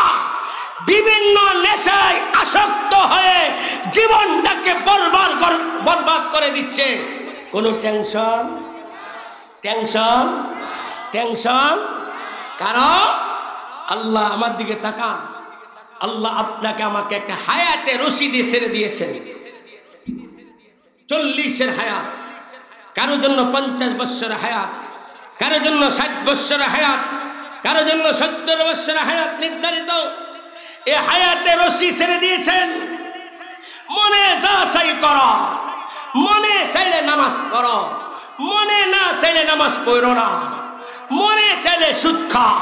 বিভিন্ন নেশায় আসক্ত হয়ে জীবনটাকে বরবাদ করে দিচ্ছে। কোনো টেনশন টেনশন টেনশন কারণ আল্লাহ আমার দিকে তাকান, আল্লাহ আপনাকে আমাকে একটা হায়াতে রশিদে ছেড়ে দিয়েছেন। 40-এর হায়াত, কারো জন্য 50 বছরের হায়াত, কারো জন্য 60 বছরের হায়াত, কারো জন্য 70 বছরের হায়াত নির্ধারিত। এ হায়াতে রশি ছেড়ে দিয়েছেন। মনে যা চাই করো, মনে চাইলে নামাজ পড়ো, মনে না চাইলে নামাজ পড়ো না, মনে চাইলে সুদ খাও,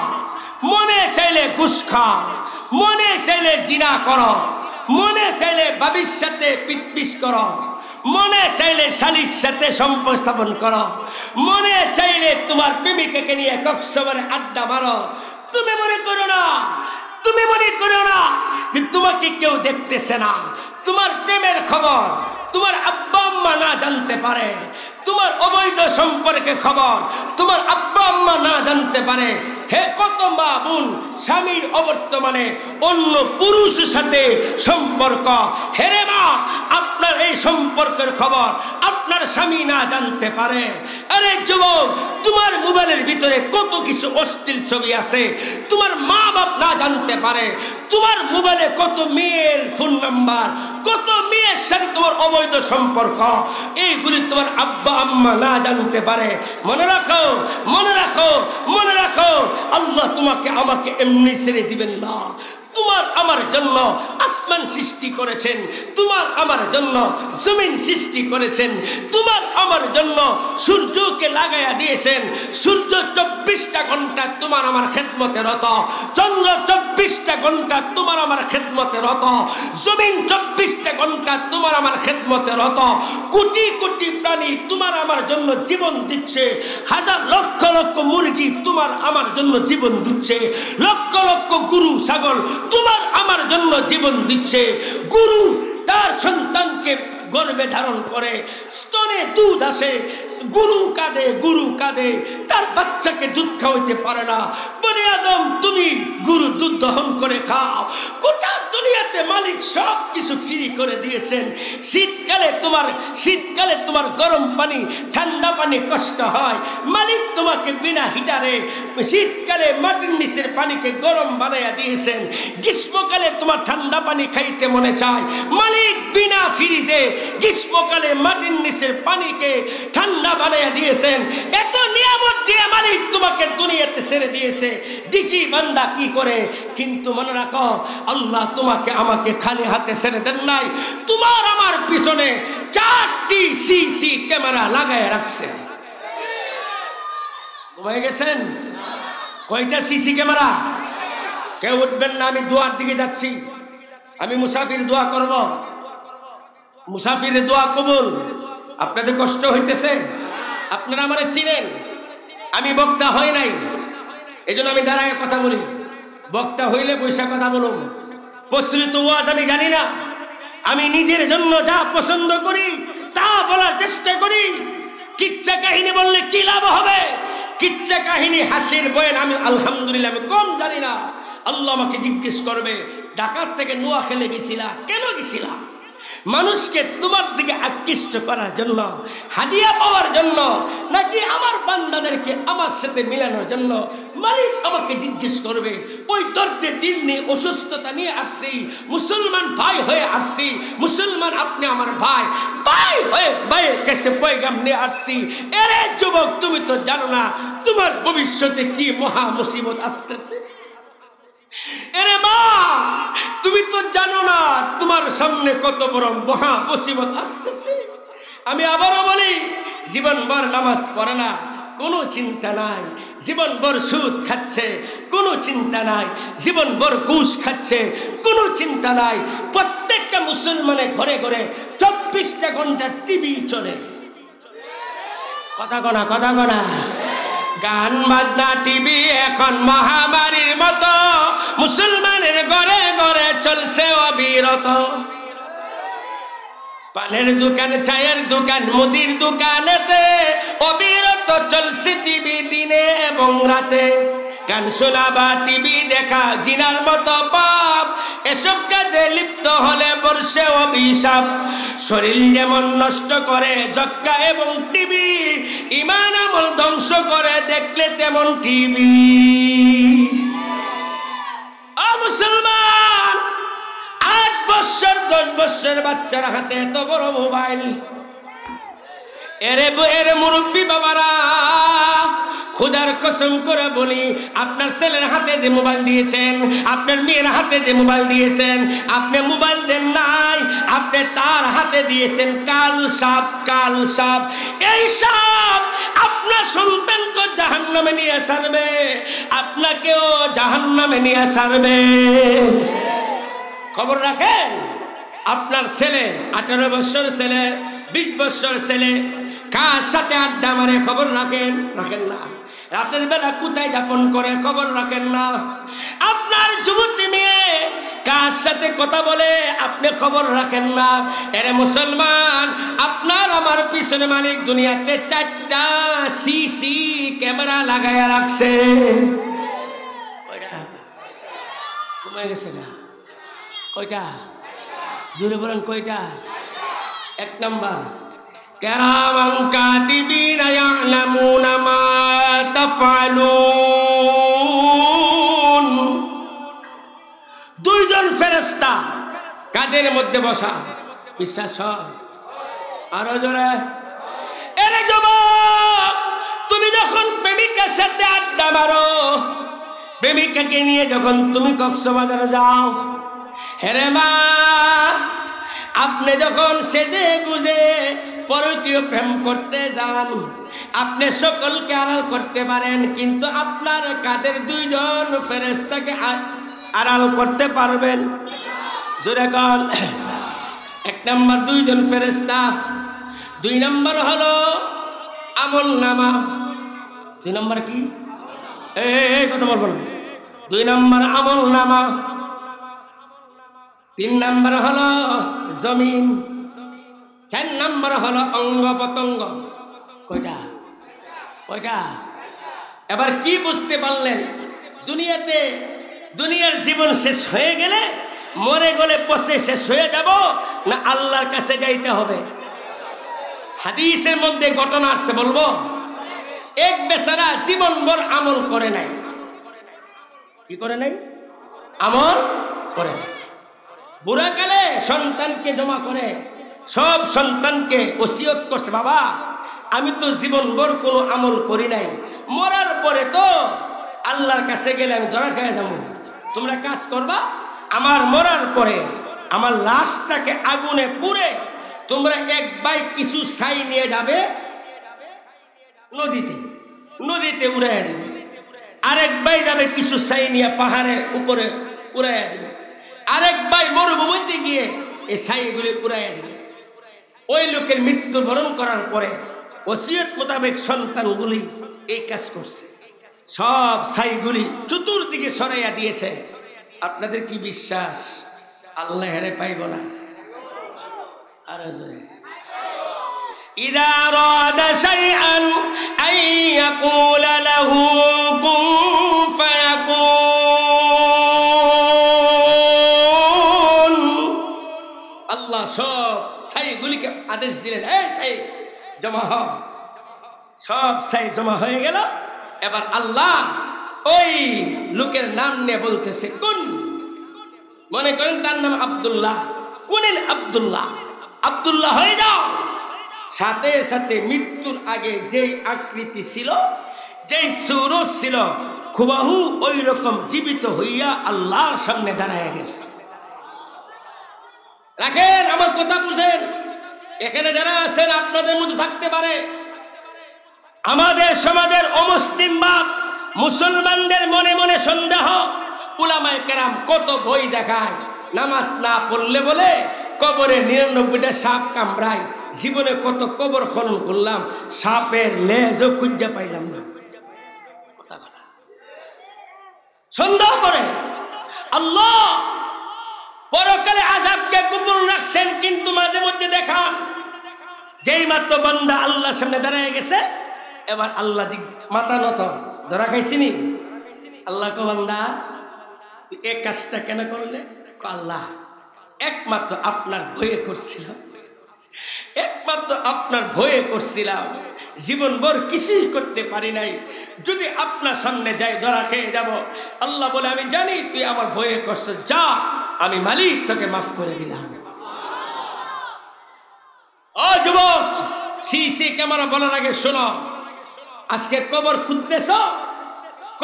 মনে চাইলে ঘুষ খাও, মনে চাইলে জিনা করো, মনে চাইলে বাবির সাথে পিটপিস করো, মনে চাইলে শালীর সাথে সম্পর্ক স্থাপন করো, মনে চাইলে তোমার প্রেমিকাকে নিয়ে কক্সবাজারে আড্ডা মারো। তুমি মনে করো না, তুমি মনে করো না যে তোমাকে কেউ দেখতেছে না, তোমার প্রেমের খবর তোমার আব্বা আম্মা না জানতে পারে, তোমার অবৈধ সম্পর্কে খবর তোমার আব্বা আম্মা না জানতে পারে। হে কত মা বোন স্বামীর অবর্তমানে অন্য পুরুষের সাথে সম্পর্ক, হেরে মা আপনার এই সম্পর্কের খবর আপনার স্বামী না জানতে পারে। আরে যুবক, তোমার মোবাইলের ভিতরে কত কিছু অশ্লীল ছবি আছে তোমার মা বাপ না জানতে পারে। তোমার মোবাইলে কত মেয়ের ফোন নাম্বার, কত মেয়ের সাথে তোমার অবৈধ সম্পর্ক, এইগুলি তোমার আব্বা আম্মা না জানতে পারে। মনে রাখো, মনে রাখো, মনে রাখো, আল্লাহ তোমাকে আমাকে এমনি ছেড়ে দিবেন না। তোমার আমার জন্য আসমান সৃষ্টি করেছেন, তোমার আমার জন্য জমিন সৃষ্টি করেছেন, তোমার আমার জন্য সূর্যকে লাগাইয়া দিয়েছেন। সূর্য 24টা ঘন্টা তোমার আমার খেদমতে রত, চন্দ্র 24টা ঘন্টা তোমার আমার খেদমতে রত, জমিন 24টা ঘন্টা তোমার আমার খেদমতে রত। কোটি কোটি প্রাণী তোমার আমার জন্য জীবন দিচ্ছে, হাজার লক্ষ লক্ষ মুরগি তোমার আমার জন্য জীবন দিচ্ছে, লক্ষ লক্ষ গরু ছাগল তোমার আমার জন্য জীবন দিচ্ছে। গরু তার সন্তানকে গর্ভে ধারণ করে, স্তনে দুধ আসে, গরু কাঁদে, গরু কাঁদে, তার বাচ্চাকে দুধ খাওয়াইতে পারে না। বলে আদম তুমি গরু দুধ দহন করে খাও। গোটা দুনিয়াতে মালিক সব কিছু ফ্রি করে দিয়েছেন। শীতকালে তোমার গরম পানি ঠান্ডা পানি কষ্ট হয়, মালিক তোমাকে বিনা হিটারে শীতকালে মাটির নিচের পানিকে গরম বানাইয়া দিয়েছেন। গ্রীষ্মকালে তোমার ঠান্ডা পানি খাইতে মনে চায়, মালিক বিনা ফ্রিজে গ্রীষ্মকালে মাটির নিচের পানিকে ঠান্ডা বানাইয়া দিয়েছেন। এত নিয়ামত দিয়ে মালিক তোমাকে দুনিয়াতে ছেড়ে দিয়েছে, দেখি বান্দা কি করে। কিন্তু মনে রাখো, আল্লাহ তোমাকে আমাকে খালি হাতে ছেড়ে দেন নাই, তোমার আমার পিছনে 4টি সিসি ক্যামেরা লাগায় রাখছে। ঘুমায় গেছেন? কয়টা সিসি ক্যামেরা? কেউ উঠবেন না, আমি দোয়ার দিকে যাচ্ছি। আমি মুসাফির দোয়া করব, মুসাফিরের দোয়া কবুল। আপনাদের কষ্ট হইতেছে, আপনারা আমারে চিনেন, আমি বক্তা হই নাই, এই জন্য আমি দাঁড়ায় কথা বলি। বক্তা হইলে পয়সা কথা বলুন, প্রচলিত ওয়াজ আমি জানি না। আমি নিজের জন্য যা পছন্দ করি তা বলার চেষ্টা করি। কিচ্ছা কাহিনী বললে কি লাভ হবে? কিচ্ছা কাহিনী হাসির বয়ান আমি আলহামদুলিল্লাহ আমি কম জানি না। আল্লাহ আমাকে জিজ্ঞেস করবে, ঢাকার থেকে নোয়াখালী গেছিলা, কেন গেছিলা? মানুষকে তোমার দিকে আকৃষ্ট করার জন্য, হাদিয়া পাওয়ার জন্য, নাকি আমার বান্দাদেরকে আমার সাথে মিলানোর জন্য? মালিক আমাকে জিজ্ঞেস করবে। ওই দর্দে দিল নিয়ে অসুস্থতা নিয়ে আসছি, মুসলমান ভাই হয়ে আসছি, মুসলমান আপনি আমার ভাই, ভাই হয়ে ভাইয়ের কাছে পয়গাম নিয়ে আসছি। এরে যুবক, তুমি তো জানো না তোমার ভবিষ্যতে কি মহা মুসিবত আসতেছে। এরে মা, তুমি তো জানো না তোমার সামনে কত বড় মহা মুসিবত আসতেছে। আমি আবারও বলি, জীবনভর নামাজ পড়ে না, কোনো চিন্তা নাই। জীবনভর সুদ খাচ্ছে, কোনো চিন্তা নাই। জীবনভর ঘুষ খাচ্ছে, কোনো চিন্তা নাই। প্রত্যেকটা মুসলমানের ঘরে ঘরে 24টা ঘন্টা টিভি চলে। কথা কনা, কথা কনা। গান বাজনা টিভি এখন মহামারীর মতো মুসলমানের ঘরে ঘরে চলছে অবিরত। পানের দোকান, চায়ের দোকান, মুদির দোকানেতে অবিরত চলছে টিভি দিনে এবং রাতে। গান শোনা বা টিভি দেখা জিনার মতো পাপ, এসব কাজে লিপ্ত হলে বর্ষে অভিশাপ। শরীর যেমন নষ্ট করে যক্কা এবং টিভি, ঈমান আমল ধ্বংস করে দেখলে তেমন টিভি। ও মুসলমান, 8 বছর 10 বছর বাচ্চার হাতে এত বড় মোবাইল। এরে মুরব্বী বাবারা, খোদার কসম করে বলি, আপনার ছেলের হাতে যে মোবাইল দিয়েছেন, আপনার মেয়ের হাতে যে মোবাইল দিয়েছেন, আপনি মোবাইল দেন নাই, আপনি তার হাতে দিয়েছেন কাল সাপ। কাল সাপ, এই সাপ আপনার সন্তানকে জাহান্নামে নিয়ে ছাড়বে, আপনাকেও জাহান্নামে নিয়ে ছাড়বে। খবর রাখেন, আপনার ছেলে 18 বছর ছেলে, 20 বছর ছেলে কার সাথে আড্ডা মারে খবর রাখেন? রাখেন না। রাতের বেলা কোথায় যাপন করে খবর রাখেন না। আপনার যুবতী মেয়ে কার সাথে কথা বলে আপনি খবর রাখেন না। এরে মুসলমান, আপনার আমার পিছনে মালিক দুনিয়াতে 4টা সিসি ক্যামেরা লাগাইয়া রাখছে। কমে গেছে না? কয়টা? জোরে বলেন কয়টা? 1 নাম্বার, কিরামান কাতিবিনা ইয়ালামুনা মা তাফআলুন। 2 জন ফেরেশতা কাদের মধ্যে বসা। বিশ্বাস হয়? আরো জোরে। এরে যুবক, তুমি যখন প্রেমিকার সাথে আড্ডা মারো, প্রেমিকাকে নিয়ে যখন তুমি কক্সবাজারে যাও, হেরে মা, আপনি যখন সেজে গুজে পরকীয় প্রেম করতে যান, আপনি সকলকে আড়াল করতে পারেন, কিন্তু আপনার কাদের 2 জন ফেরেশতাকে আড়াল করতে পারবেন? জোরে কন। 1 নাম্বার 2 জন ফেরেশতা, 2 নাম্বার হলো আমল নামা। 2 নাম্বার কি? এই কথা বলবো না। 2 নাম্বার আমল নামা, 3 নাম্বার হলো জমিন, 4 নাম্বার হলো অঙ্গ পতঙ্গ। কয়টা? কয়টা? এবার কি বুঝতে পারলেন? দুনিয়ার জীবন শেষ হয়ে গেলে মরে গেলে পচে শেষ হয়ে যাব না আল্লাহর কাছে যাইতে হবে? হাদিসের মধ্যে ঘটনা আছে, বলবো। এক বেচারা জীবনভর আমল করে নাই। কি করে নাই? আমল করে নাই। বুড়াকালে সন্তানকে জমা করে সব সন্তানকে ওসিয়ত করছে, বাবা আমি তো জীবনভর কোনো আমল করি নাই, মরার পরে তো আল্লাহর কাছে গেলে আমি ধরা খেয়ে যাবো, তোমরা কাজ করবা, আমার মরার পরে আমার লাশটাকে আগুনে পুড়ে তোমরা এক বাই কিছু ছাই নিয়ে যাবে নদীতে, নদীতে উড়াইয়া দেবে, আরেক বাই যাবে কিছু ছাই নিয়ে পাহাড়ের উপরে উড়াইয়া দেবে, আরেক ভাই মরুভূমিতে গিয়ে এই ছাইগুলি উড়াইয়া দিবে। ওই লোকের মৃত্যুবরণ করার পরে ওসিয়ত মোতাবেক সন্তানগুলি এই কাজ করছে, সব ছাইগুলি চতুর্দিকে সরাইয়া দিয়েছে। আপনাদের কি বিশ্বাস আল্লাহ হেরে পাইব না? আরো জোরে। ইযা আরাদা শাইআন আন ইয়াকুলা লাহু কুন ফায়াকুন। আল্লাহ সব ছাইগুলিকে আদেশ দিলেন, এই ছাই জমা হ। সব ছাই জমা হয়ে গেল। এবার আল্লাহ ওই লোকের নাম নিয়ে বলতেছে, কোন, মনে করেন তার নাম আব্দুল্লাহ, কোনেন আব্দুল্লাহ, আব্দুল্লাহ হয়ে যাও। সাথে সাথে মৃত্যুর আগে যেই আকৃতি ছিল, যেই সুরজ ছিল, খুবাহু ওই রকম জীবিত হইয়া আল্লাহর সামনে দাঁড়ায় গেছে। রাখেন, আমার কথা বুঝেন। এখানে যারা আছেন আপনাদের মধ্যে থাকতে পারে আমাদের সমাজের অমুসলিমবাদ, মুসলমানদের মনে মনে সন্দেহ। উলামায়ে কেরাম কত বই দেখায়, নামাজ না পড়লে বলে কবরে 99টা সাপ কামড়ায়। জীবনে কত কবর খনন করলাম, সাপের লেজও খুঁজে পাইলাম না। সন্দেহ করে আল্লাহ পরকালে আযাবকে গোপন রাখছেন, কিন্তু মাঝে মধ্যে দেখান যেই মাত্র বান্দা আল্লাহর সামনে দাঁড়ায় গেছে, এবার আল্লাহ মাথা নত, ধরা খাইছিনি? আল্লাহ কো বান্দা তুই এই কাজটা কেন করলে? আল্লাহ একমাত্র আপনার ভয়ে করছিলাম, একমাত্র আপনার ভয়ে করছিলাম, জীবনভর কিছুই করতে পারি নাই, যদি আপনার সামনে যাই ধরা খেয়ে যাব। আল্লাহ বলে, আমি জানি তুই আমার ভয়ে করছ, যা আমি মালিক তোকে মাফ করে দিলাম। ও যুবক, সিসি ক্যামেরা বলার আগে শোনো, আজকে কবর খুঁজতেছ,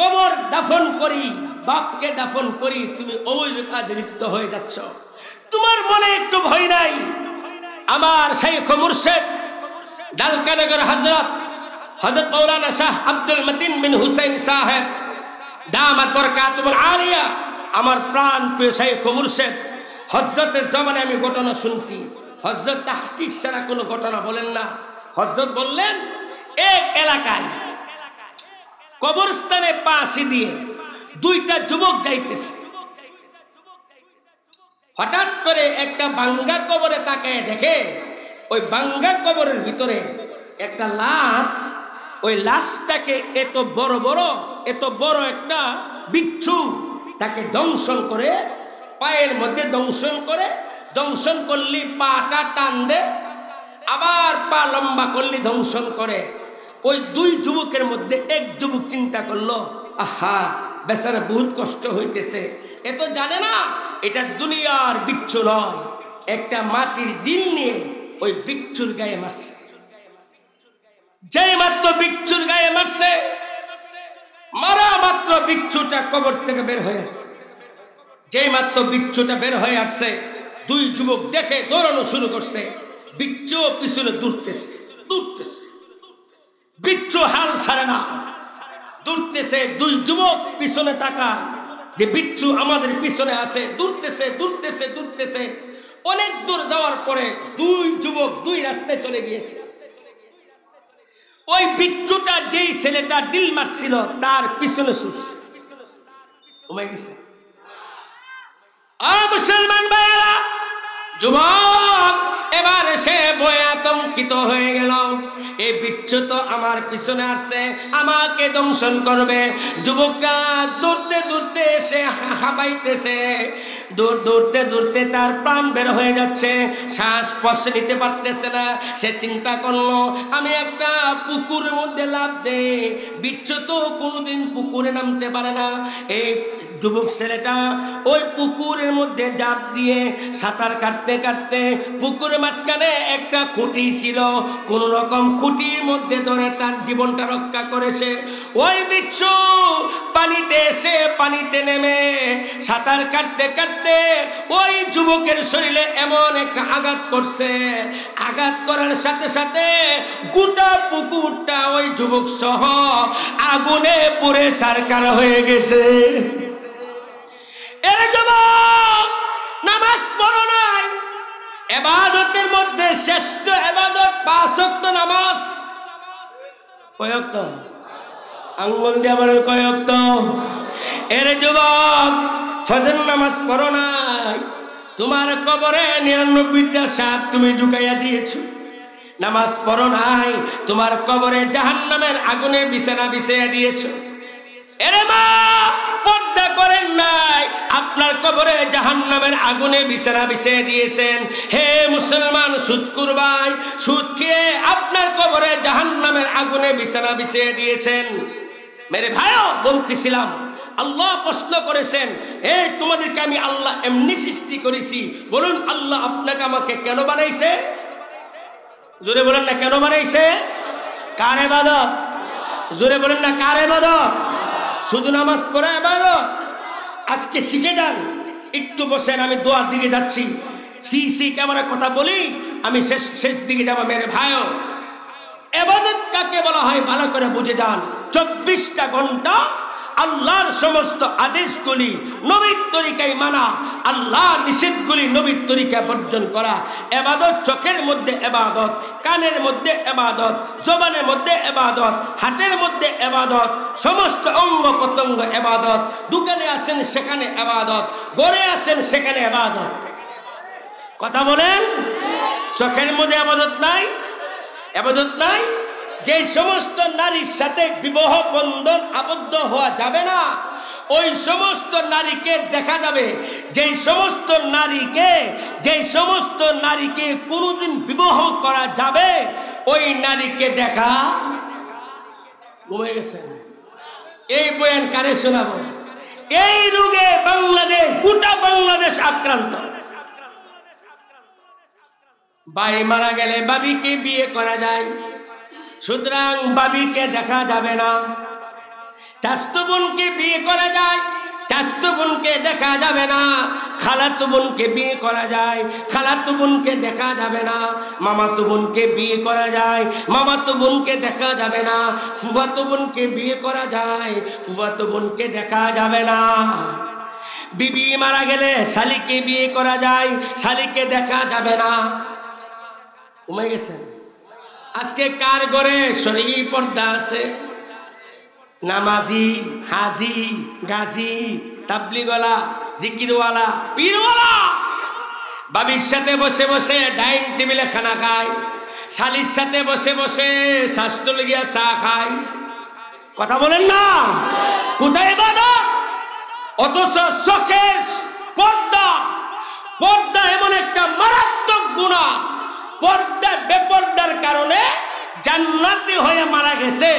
কবর দাফন করি, বাপকে দাফন করি তুমি অবৈধ কাজে লিপ্ত হয়ে যাচ্ছ। তোমার মনে একটু ভয় নাই? আমার শাইখ মুর্শিদ ডালকানগর হযরত মাওলানা শাহ আব্দুল মতিন বিন হুসাইন সাহেব দামাত বরকাতুল আলিয়া, আমার প্রাণ প্রিয় শাইখ মুর্শিদ, হযরতের জমানে আমি ঘটনা শুনছি। হযরত তাহকিক ছাড়া কোনো ঘটনা বলেন না। হযরত বললেন, এক এলাকায় কবরস্থানে পাশে দিয়ে দুইটা যুবক যাইতেছে। হঠাৎ করে একটা ভাঙ্গা কবরে তাকায় দেখে ওই ভাঙ্গা কবরের ভিতরে একটা লাশ, ওই লাশটাকে এত বড় একটা বিচ্ছু তাকে দংশন করে, পায়ের মধ্যে দংশন করে, দংশন করলে পাটা টান দে, আবার পা লম্বা করলে দংশন করে। ওই দুই যুবকের মধ্যে এক যুবক চিন্তা করলো, আহা বেচারা বহুত কষ্ট হইতেছে, এ তো জানে না এটা দুনিয়ার বিচ্ছু নয়, একটা মাটির দিল নিয়ে ওই বিচ্ছুর গায়ে মারছে। যেই মাত্র বিচ্ছুর গায়ে মারছে, মারা মাত্র বিচ্ছুটা কবর থেকে বের হয়ে আসছে। যেই মাত্র বিচ্ছুটা বের হয়ে আসছে, দুই যুবক দেখে দৌড়ানো শুরু করছে। বিচ্ছু পিছনে দৌড়তেছে, বিচ্ছু হাল ছাড়ে না, দৌড়তেছে। দুই যুবক পিছনে তাকায় যে বিচ্ছু আমাদের পিছনে আছে, দৌড়তেছে। অনেক দূর যাওয়ার পরে দুই যুবক দুই রাস্তায় চলে গিয়েছে। ওই বিচ্ছুটা যেই ছেলেটা ডিল মারছিল তার পিছনে ছুটছে, কমে গেছে। মুসলমান ভাইয়েরা, যুবক এবার সে ভয়ে আতঙ্কিত হয়ে গেল, এই বিচ্ছু তো আমার পিছনে আসছে, আমাকে দংশন করবে। যুবকরা দৌড়তে এসে হাঁপাইতেছে, দৌড়তে দৌড়তে তার প্রাণ বের হয়ে যাচ্ছে, শ্বাস প্রশ্বাস নিতে পারতেছে না। সে চিন্তা করলো আমি একটা পুকুরের মধ্যে লাফ দে, বিচ্ছু তো কোনোদিন পুকুরে নামতে পারে না। এই যুবক ছেলেটা ওই পুকুরের মধ্যে ঝাঁপ দিয়ে সাঁতার কাটতে কাটতে পুকুরের মাঝখানে একটা খুঁটি ছিল, কোন রকম খুঁটির মধ্যে ধরে তার জীবনটা রক্ষা করেছে। ওই বিচ্ছু পানিতে এসে পানিতে নেমে সাঁতার কাটতে কাটতে ওই যুবকের শরীরে এমন একটা আঘাত করছে, আঘাত করার সাথে সাথে গোটা পুকুরটা ওই যুবক সহ আগুনে পুড়ে ছারখার হয়ে গেছে। এর যুবক নামাজ পড়ো নাই, ইবাদতের মধ্যে শ্রেষ্ঠ ইবাদত 5 ওয়াক্ত নামাজ। কয় ওয়াক্ত? আঙ্গুল দিয়ে বলেন কয় ওয়াক্ত? এর যুবক ফজর নামাজ পড়ো নাই, তোমার কবরে 99টা সাপ তুমি ঢুকাইয়া দিয়েছো। নামাজ পড়ো নাই, তোমার কবরে জাহান্নামের আগুনে বিছানা বিছাইয়া দিয়েছো। এরে মা পর্দা করেন নাই, আপনার কবরে জাহান্নামের আগুনে বিছানা বিছিয়ে দিয়েছেন। হে মুসলমান সুদখোর ভাই, সুদ খেয়ে আপনার কবরে জাহান্নামের আগুনে বিছানা বিছিয়ে দিয়েছেন। মেরে ভাইও বলতেছিলাম, আল্লাহ প্রশ্ন করেছেন, এই তোমাদেরকে আমি আল্লাহ এমনি সৃষ্টি করেছি, বলুন আল্লাহ আপনাকে আমাকে কেন বানাইছে? জোরে বলেন না কেন বানাইছে? কার ইবাদত? জোরে বলেন না কার ইবাদত? শুধু নামাজ পড়া ইবাদত? আজকে শিখে যান, একটু বসেন, আমি দোয়ার দিকে যাচ্ছি। সিসি ক্যামেরা কথা বলি, আমি শেষ দিকে যাবো। মেরে ভাইও, ইবাদত কাকে বলা হয় ভালো করে বুঝে যান। 24টা ঘন্টা আল্লাহর সমস্ত আদেশগুলি নবীর তরিকায় মানা, আল্লাহর নিষেধগুলি নবীর তরিকায় বর্জন করা। ইবাদত চোখের মধ্যে ইবাদত, কানের মধ্যে ইবাদত, জবানের মধ্যে ইবাদত, হাতের মধ্যে ইবাদত, সমস্ত অঙ্গ প্রত্যঙ্গ ইবাদত। দোকানে আছেন সেখানে ইবাদত, ঘরে আছেন সেখানে ইবাদত। কথা বলেন, চোখের মধ্যে ইবাদত নাই? ইবাদত নাই? যে সমস্ত নারীর সাথে বিবাহ বন্ধন আবদ্ধ হওয়া যাবে না, ওই সমস্ত নারীকে দেখা যাবে। যেই সমস্ত নারীকে কোনোদিন বিবাহ করা যাবে, ওই নারীকে দেখা ঘুমে গেছেন। এই বয়ান কারে শোনাবো? এই রোগে বাংলাদেশ, গোটা বাংলাদেশ আক্রান্ত। ভাই মারা গেলে বাবিকে বিয়ে করা যায়, সুতরাং বাবিকে দেখা যাবে না। চাচাতো বোনকে বিয়ে করা যায়, চাচাতো বোনকে দেখা যাবে না। খালাতো বোনকে বিয়ে করা যায়, খালাতো বোনকে দেখা যাবে না। মামাতো বোনকে বিয়ে করা যায়, মামাতো বোনকে দেখা যাবে না। ফুফাতো বোনকে বিয়ে করা যায়, ফুফাতো বোনকে দেখা যাবে না। বিবি মারা গেলে শালিকে বিয়ে করা যায়, শালিকে দেখা যাবে না। ঘুমাই গেছেন? আজকে কার ঘরে শরঈ পর্দা আছে? নামাজি, হাজি, গাজী, তাবলিগওয়ালা, জিকিরওয়ালা, পীরওয়ালা বাবির সাথে বসে বসে ডাইনিং টেবিলে খানা খায়, শালির সাথে বসে বসে শাস্ত্র গিয়া চা খায়। কথা বলেন না? কোথায় ইবাদত? অথচ চোখের পর্দা, পর্দা এমন একটা মারাত্মক গুনাহ, পর্দা বেপর্দার কারণে জান্নাতি হয়ে মারা গেছে,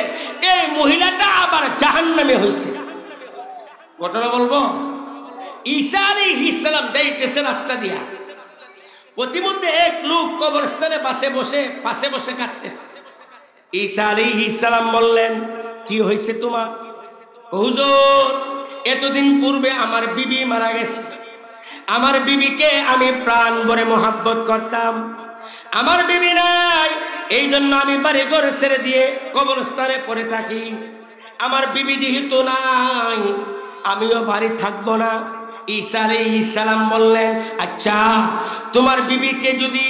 এই মহিলাটা আবার জাহান্নামে হয়েছে। ঘটনা বলবো, ঈসা আলাইহিস সালাম যাইতেছে রাস্তা দিয়া, প্রতিমধ্যে এক লোক কবরস্থানে পাশে বসে কাঁদতেছে। ঈসা আলাইহিস সালাম বললেন, কি হয়েছে তোমার? হুজুর, এতদিন পূর্বে আমার বিবি মারা গেছে, আমার বিবিকে আমি প্রাণ ভরে মহব্বত করতাম, আমার বিবি নাই, এই জন্য আমি বাড়ি ঘর ছেড়ে দিয়ে কবরস্থানে পড়ে থাকি। আমার বিবি যেহেতু নাই, আমিও বাড়ি থাকবো না। ঈসা আলাইহিস সালাম বললেন, আচ্ছা তোমার বিবিকে যদি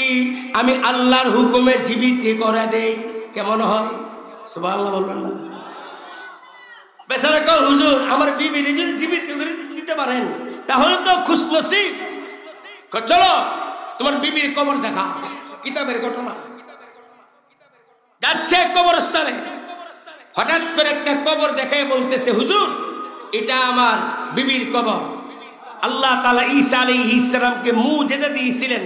আমি আল্লাহর হুকুমে জীবিত করে দেই কেমন হয়? সুবহানাল্লাহ বলবেন না? বেচারা কয়, হুজুর আমার বিবিকে যদি জীবিত করে দিতে পারেন তাহলে তো খুশনসিব। চলো তোমার বিবির কবর দেখা। কিতাবের ঘটনা। যাচ্ছে কবরস্থানে, হঠাৎ করে একটা কবর দেখে বলতেছে, হুজুর এটা আমার বিবির কবর। আল্লাহ তাআলা ঈসা আলাইহিস সালামকে মুজিজা দিয়েছিলেন।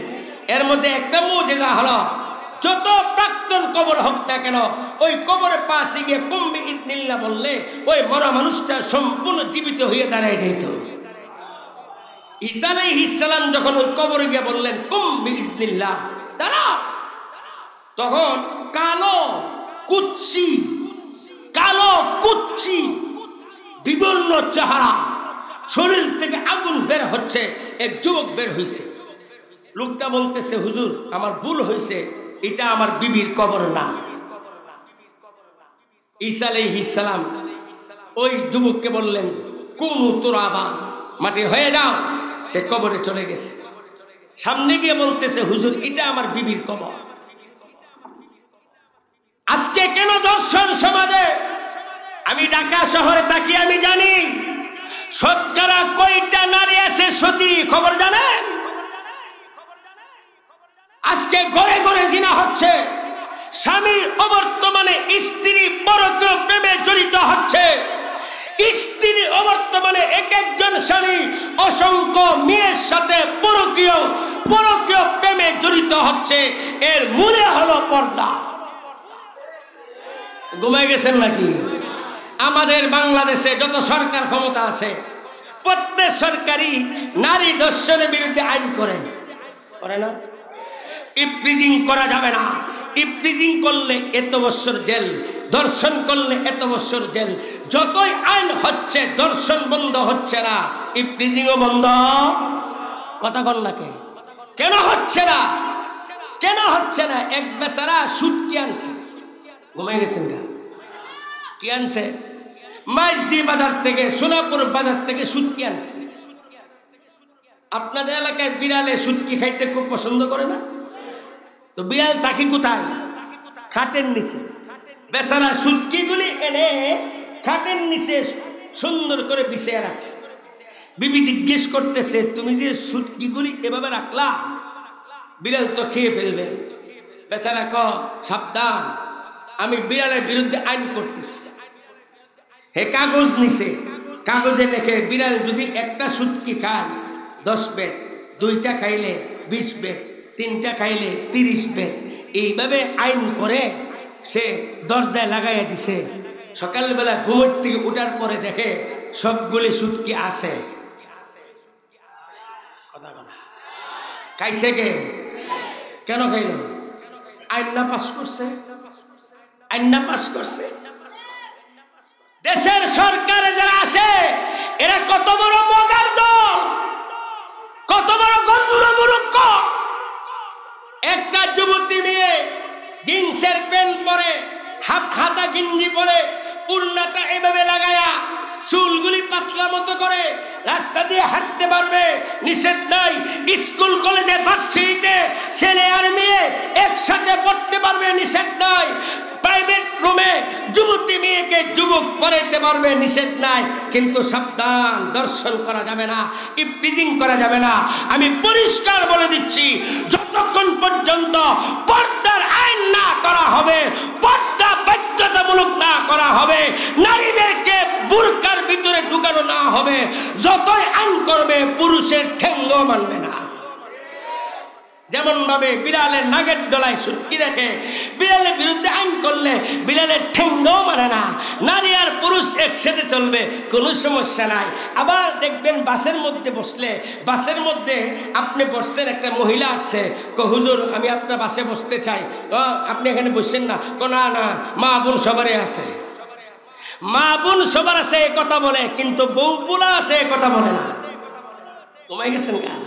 এর মধ্যে একটা মুজিজা হলো যত প্রাক্তন কবর হোক না কেন ওই কবরের পাশে গিয়ে কুম বিইজনিল্লাহ বললে ওই মরা মানুষটা সম্পূর্ণ জীবিত হয়ে দাঁড়ায় যেত। ঈসা আলাইহিস সালাম যখন ওই কবরে গিয়ে বললেন কুম বিইজনিল্লাহ দাঁড়াও, তখন কালো কুচ্ছি বিভিন্ন চেহারা, শরীর থেকে আগুন বের হচ্ছে, এক যুবক বের হয়েছে। লোকটা বলতেছে হুজুর আমার ভুল হয়েছে, এটা আমার বিবির কবর না। ঈসা আলাইহিস সালাম ওই যুবককে বললেন কুনু তুরাবা, মাটি হয়ে যাও। সে কবরে চলে গেছে। সামনে গিয়ে বলতেছে হুজুর এটা আমার বিবির কবর। আজকে কেন দর্শন সমাজে, আমি ঢাকা শহরে থাকি, আমি জানি শতকরা কয়টা নারী আছে সতী, খবর জানেন? আজকে ঘরে ঘরে জিনা হচ্ছে, স্বামীর অবর্তমানে স্ত্রী পরকীয় প্রেমে জড়িত হচ্ছে, স্ত্রী অবর্তমানে এক একজন স্বামী অসংখ্য মেয়ের সাথে পরকীয় প্রেমে জড়িত হচ্ছে। এর মূলে হলো পর্দা। ঘুমাই গেছেন নাকি? আমাদের বাংলাদেশে যত সরকার ক্ষমতা আছে প্রত্যেক সরকারি নারী ধর্ষণের বিরুদ্ধে আইন করে না? ইফটিজিং করা যাবে না, ইফটিজিং করলে এত বছর জেল, দর্শন করলে এত বছর জেল। যতই আইন হচ্ছে দর্শন বন্ধ হচ্ছে না, ইফটিজিংও বন্ধ। কথা কন নাকি? কেন হচ্ছে না? এক বেচারা সুটকি আনছে, ঘুমাই গেছেন কি আনছে? মাইজদি বাজার থেকে, সোনাপুর বাজার থেকে সুটকি আনছে। আপনাদের এলাকায় বিড়ালে সুটকি খাইতে খুব পছন্দ করে না? তো বিড়াল থাকি কোথায়? খাটের নিচে। বেচারা সুটকিগুলি এনে খাটের নিচে সুন্দর করে বিছিয়ে রাখছে। বিবি জিজ্ঞেস করতেছে তুমি যে সুটকিগুলি এভাবে রাখলা, বিড়াল তো খেয়ে ফেলবে। বেচারা সাবধান, আমি বিড়ালের বিরুদ্ধে আইন করতেছি। হে কাগজ নিছে, কাগজে লেখে বিড়াল যদি একটা সুটকি খায় 10 বেত, 2টা খাইলে 20 বেত, 3টা খাইলে 30 বেত। এইভাবে আইন করে সে দরজায় লাগাইয়া দিছে। সকালবেলা ঘুমের থেকে উঠার পরে দেখে সবগুলি সুটকি আছে। খাইছে কে? কেন খাইল? আইন না পাস করছে। দেশের সরকারে যারা আসে এরা কত বড় মগার দল, কত বড় গণ্যমূর্খ। একটা যুবতী মেয়ে জিন্সের প্যান্ট পরে, হাতা গিঞ্জি পরে, উড়নাটা এভাবে লাগায়া, চুলগুলি পাতলা মতো করে রাস্তা দিয়ে হাঁটতে পারবে, নিষেধ নাই। স্কুল কলেজে ভার্সিটিতে ছেলে আর মেয়ে একসাথে পড়তে পারবে, নিষেধ নাই। প্রাইভেট রুমে যুবতী মেয়েকে যুবক পড়াইতে পারবে, নিষেধ নাই। কিন্তু সাবধান, দর্শন করা যাবে না, ইফটিজিং করা যাবে না। আমি পরিষ্কার বলে দিচ্ছি, যতক্ষণ পর্যন্ত পর্দার আইন না করা হবে, পর্দা বাধ্যতামূলক না করা হবে, নারীদেরকে বুরকার ভিতরে ঢুকানো না হবে, যতই আইন করবে পুরুষের ঠেঙ্গ মানবে না। যেমন ভাবে বিড়ালের নাগের ডলায় সুটকি রেখে বিড়ালের বিরুদ্ধে আইন করলে বিড়ালের ঠেঙ্গও মানে না। নারী আর পুরুষ একসাথে চলবে, কোনো সমস্যা নাই। আবার দেখবেন বাসের মধ্যে বসলে, বাসের মধ্যে আপনি বসছেন, একটা মহিলা আসছে, হুজুর আমি আপনার বাসে বসতে চাই, আপনি এখানে বসছেন না? না, মা বোন সবারই আছে, মা বোন সবার আছে এ কথা বলে, কিন্তু বউ পোলা আছে এ কথা বলে না। কমাই গেছেন কেন?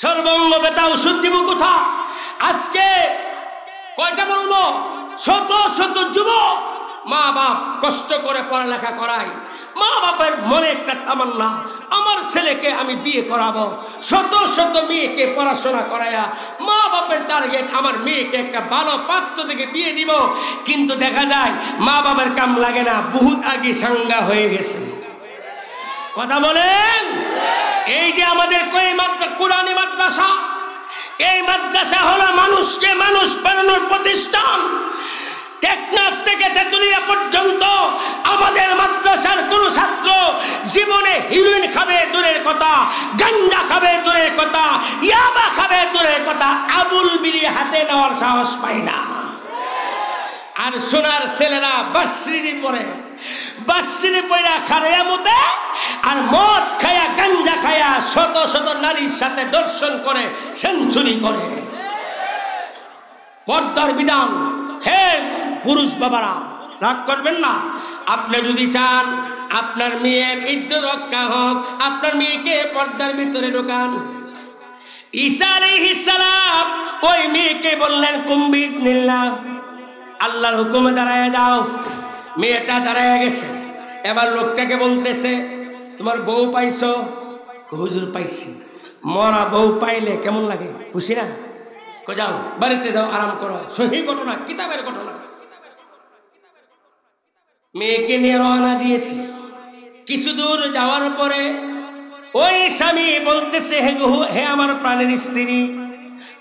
সর্বঙ্গ বেতা ওষুধ দিব কোথা? আজকে কয়টা বলবো, শত শত যুবক মা বাপ কষ্ট করে পড়ালেখা করায়, মা বাপের মনে একটা তামান্না আমার ছেলেকে আমি বিয়ে করাবো, শত শত মেয়েকে পড়াশোনা করায়া মা বাপের টার্গেট আমার মেয়েকে একটা ভালো পাত্র থেকে বিয়ে দিব। কিন্তু দেখা যায় মা বাবার কাম লাগে না, বহুত আগে সাঙ্গা হয়ে গেছে। কথা বলেন? এই যে আমাদের কোরআনী মাদ্রাসা, এই মাদ্রাসা হলো মানুষকে মানুষ বানানোর প্রতিষ্ঠান। টেকনাফ থেকে তেতুলিয়া পর্যন্ত আমাদের মাদ্রাসার কোন ছাত্র জীবনে হিরোইন খাবে দূরের কথা, গাঞ্জা খাবে দূরের কথা, ইয়াবা খাবে দূরের কথা, আবুল বিড়ি হাতে নেওয়ার সাহস পায় না। আর সোনার ছেলেরা বাসরি পরে খারেয়া মতে আর মদ খায়া গাঞ্জা খায়া শত শত নারীর সাথে দর্শন করে, সেঞ্চুরি করে। পর্দার বিধান, হে পুরুষ বাবারা রাগ করবেন না। আপনি যদি চান আপনার মেয়ের ইজ্জত রক্ষা হোক, আপনার মেয়েকে পর্দার ভিতরে ঢোকান। ঈসা আলাইহিস সালাম ওই মেয়েকে বললেন কুম্বিসমিল্লাহ, আল্লাহর হুকুমে দাঁড়ায় যাও। মেয়েটা দাঁড়ায় গেছে। এবার লোকটাকে বলতেছে তোমার বউ পাইছো? হুজুর পাইছি। মরা বউ পাইলে কেমন লাগে? খুশি না? যাও বাড়িতে যাও, আরাম করো। সহি ঘটনা, কিতাবের ঘটনা। মেয়েকে নিয়ে রওনা দিয়েছে। কিছু দূর যাওয়ার পরে ওই স্বামী বলতেছে হে আমার প্রাণের স্ত্রী,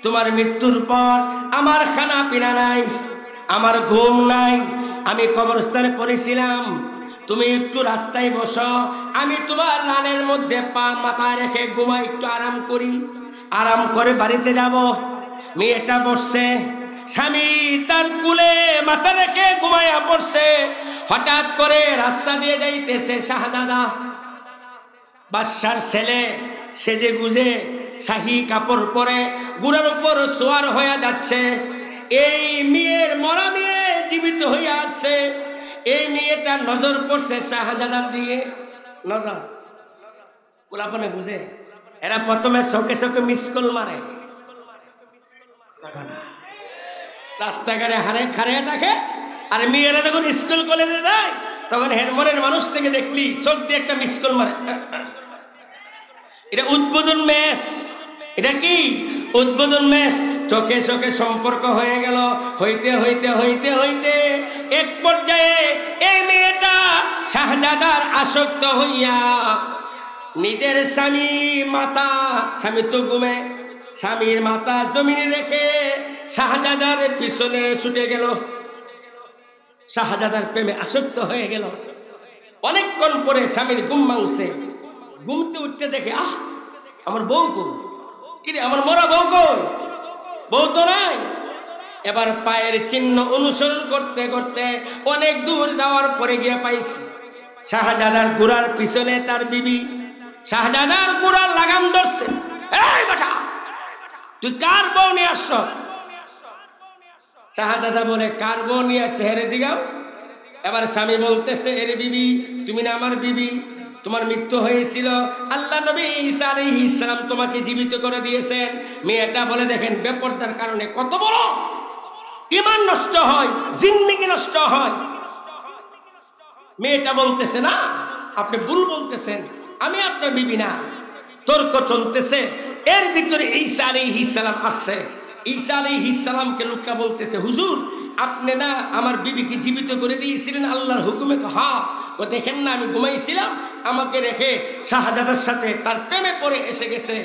তোমার মৃত্যুর পর আমার খানা পিনা নাই, আমার ঘুম নাই, আমি কবরস্থানে পড়েছিলাম, তুমি একটু রাস্তায় বসো, আমি তোমার রানের মধ্যে পা মাথায় রেখে ঘুমাই, একটু আরাম করি। আরাম করে বাড়িতে যাব। মেয়েটা বসছে, স্বামী তার কুলে মাথা রেখে ঘুমাইয়া পড়ছে। হঠাৎ করে রাস্তা দিয়ে যাইতেছে শাহজাদা, বাদশার ছেলে, সেজে গুজে শাহী কাপড় পরে গুড়ার উপর সোয়ার হয়ে যাচ্ছে। এই মেয়ের মরা মেয়ে জীবিত হইয়া আসছে। এই মেয়েটার নজর পড়ছে শাহজাদার দিকে। নজর পোলাপনে বুঝে, এরা প্রথমে চোখে চোখে মিসকল মারে, রাস্তাঘাটে হারে খারে দেখে। আর মেয়েরা যখন স্কুল কলেজে যায় তখন হেডমনের মানুষ থেকে দেখলি চোখ দিয়ে একটা মিসকল মারে। এটা উদ্বোধন ম্যাচ। এটা কি উদ্বোধন ম্যাচ? চোখে চোখে সম্পর্ক হয়ে গেল। হইতে হইতে হইতে হইতে এক পর্যায়ে এই মেয়েটা শাহজাদার আসক্ত হইয়া নিজের স্বামী মাতা, স্বামী তো ঘুমে, স্বামীর মাথা জমিনে রেখে শাহজাদার পিছনে ছুটে গেল। শাহজাদার প্রেমে আসক্ত হয়ে গেল। অনেকক্ষণ পরে স্বামীর ঘুম ভাঙছে। ঘুমতে উঠতে দেখে আমার বউ কই, কিরে আমার মরা বউ কই? বউ তো নাই। এবার পায়ের চিহ্ন অনুসরণ করতে করতে অনেক দূর যাওয়ার পরে গিয়ে পাইছে শাহজাদার ঘোড়ার পিছনে তার বিবি। শাহজাদার ঘোড়ার লাগাম ধরছে। এই বেটা, তুই কার বউ নিয়ে আসছ? শাহজাদা বলে কার বউ নিয়ে আসছে হেরে দিগাও। এবার স্বামী বলতেছে এরে বিবি, তুমি না আমার বিবি, তোমার মৃত্যু হয়েছিল, আল্লাহ নবী ঈসা আলাইহিস সালাম তোমাকে জীবিত করে দিয়েছেন। মেয়েটা বলে দেখেন বেপরদার কারণে কত বড় ঈমান নষ্ট হয়, জিন্দেগি নষ্ট হয়। মেয়েটা বলতেছে না, আপনি ভুল বলতেছেন, আমি আপনার বিবি না। তর্ক চলতেছে। এর ভিতরে ঈসা আলাইহিস সালাম আসছে। ঈসা আলাইহিস সালামকে লোকটা বলতেছে হুজুর, আপনি না আমার বিবিকে জীবিত করে দিয়েছিলেন আল্লাহর হুকুমে? হ্যাঁ। ও দেখেন না আমি ঘুমাইছিলাম, আমাকে রেখে শাহজাদার সাথে তার প্রেমে পড়ে এসে গেছে।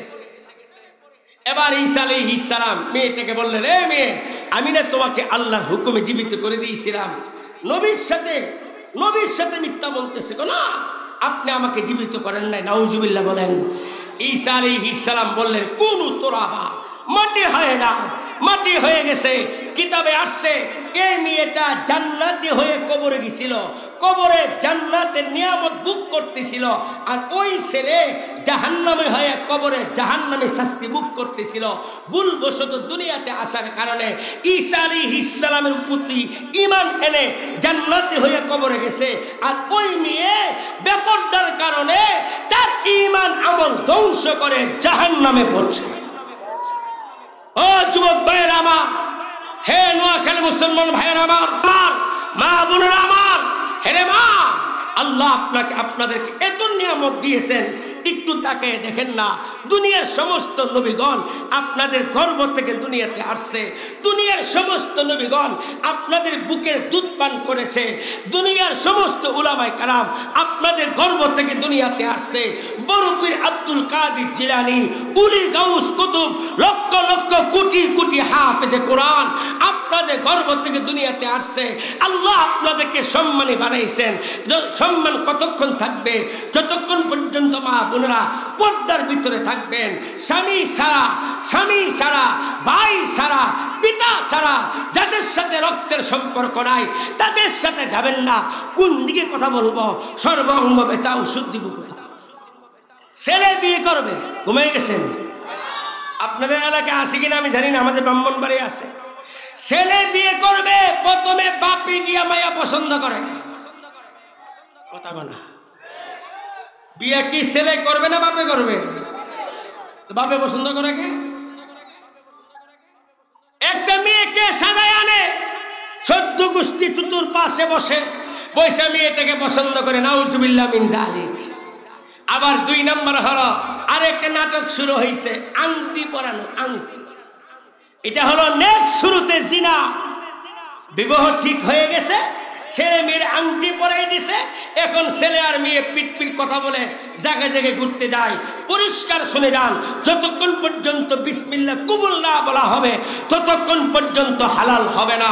এবার ঈসা আলাইহিস সালাম মেয়েটাকে বললেন, রে মেয়ে, আমি না তোমাকে আল্লাহর হুকুমে জীবিত করে দিয়েছিলাম, নবীর সাথে মিথ্যা বলতেছে। না, আপনি আমাকে জীবিত করেন নাই। নাউজুবিল্লাহ বলেন। ঈসা আলাইহিস সালাম বললেন কুনু তুরাবা, মাটি হয়ে যাও। মাটি হয়ে গেছে। কিতাবে আসছে এই মেয়েটা জান্নাতি হয়ে কবরে গেছিল, কবরে জান্নাতের নিয়ামত ভোগ করতেছিল। আর ওই ছেলে জাহান্নামে হয়ে কবরে জাহান্নামে শাস্তি ভোগ করতেছিল। ভুলবশত দুনিয়াতে আসার কারণে ঈসা আলাইহিস সালামের প্রতি ঈমান এনে জান্নাতি হয়ে কবরে গেছে। আর ওই মেয়ে বেপরদার কারণে তার ঈমান আমল ধ্বংস করে জাহান্নামে পড়ছে। ও যুবক ভাইয়েরা আমার, হে নোয়াখালী মুসলমান ভাইয়েরা আমার, মা বোনেরা আমার, হেরে মা, আল্লাহ আপনাকে আপনাদেরকে এত নিয়ামত দিয়েছেন, একটু তাকে দেখেন না। দুনিয়ার সমস্ত নবীগণ আপনাদের গর্ভ থেকে দুনিয়াতে আসছে। দুনিয়ার সমস্ত নবীগণ আপনাদের বুকের দুধ পান করেছে। দুনিয়ার সমস্ত উলামায়ে কেরাম আপনাদের গর্ভ থেকে দুনিয়াতে আসছে। বড় পীর আব্দুল কাদের জিলানী, উলি গাউস কুতুব, লক্ষ লক্ষ কোটি কোটি হাফেজে কোরআন আপনাদের গর্ভ থেকে দুনিয়াতে আসছে। আল্লাহ আপনাদেরকে সম্মানী বানাইছেন। সম্মান কতক্ষণ থাকবে? যতক্ষণ পর্যন্ত মা বোনেরা পর্দার ভিতরে থাকবেন। স্বামী ছাড়া, ভাই ছাড়া, পিতা ছাড়া যাদের সাথে রক্তের সম্পর্ক নাই তাদের সাথে যাবেন না। কোন দিকে কথা বলবো? সর্বাঙ্গ বেতা ওষুধ দিব কোথাও? ছেলে বিয়ে করবে, ঘুমিয়ে গেছেন? আপনাদের এলাকায় আছে কিনা আমি জানি না, আমাদের ব্রাহ্মণবাড়ি আছে। ছেলে বিয়ে করবে, প্রথমে বাপে গিয়া মায়া পছন্দ করে। কথা বলা, বিয়ে কি ছেলে করবে না বাপে করবে? বাপে পছন্দ করে কে? একটা মেয়েকে সাজায় আনে, 14 গোষ্ঠী চতুর পাশে বসে মেয়েটাকে পছন্দ করে, নাউজুবিল্লাহ মিন যালিক। আবার 2 নম্বর হলো আরেকটা নাটক শুরু হয়েছে, আংটি পরানো। আংটি, এটা হলো নেক্সট শুরুতে জিনা। বিবাহ ঠিক হয়ে গেছে, ছেলে মেয়ের আংটি পরাই দিছে, এখন ছেলে আর মেয়ে পিট কথা বলে জায়গায় জায়গায় ঘুরতে যায়। পরিষ্কার শুনে যান, যতক্ষণ পর্যন্ত বিসমিল্লাহ কবুল না বলা হবে ততক্ষণ পর্যন্ত হালাল হবে না।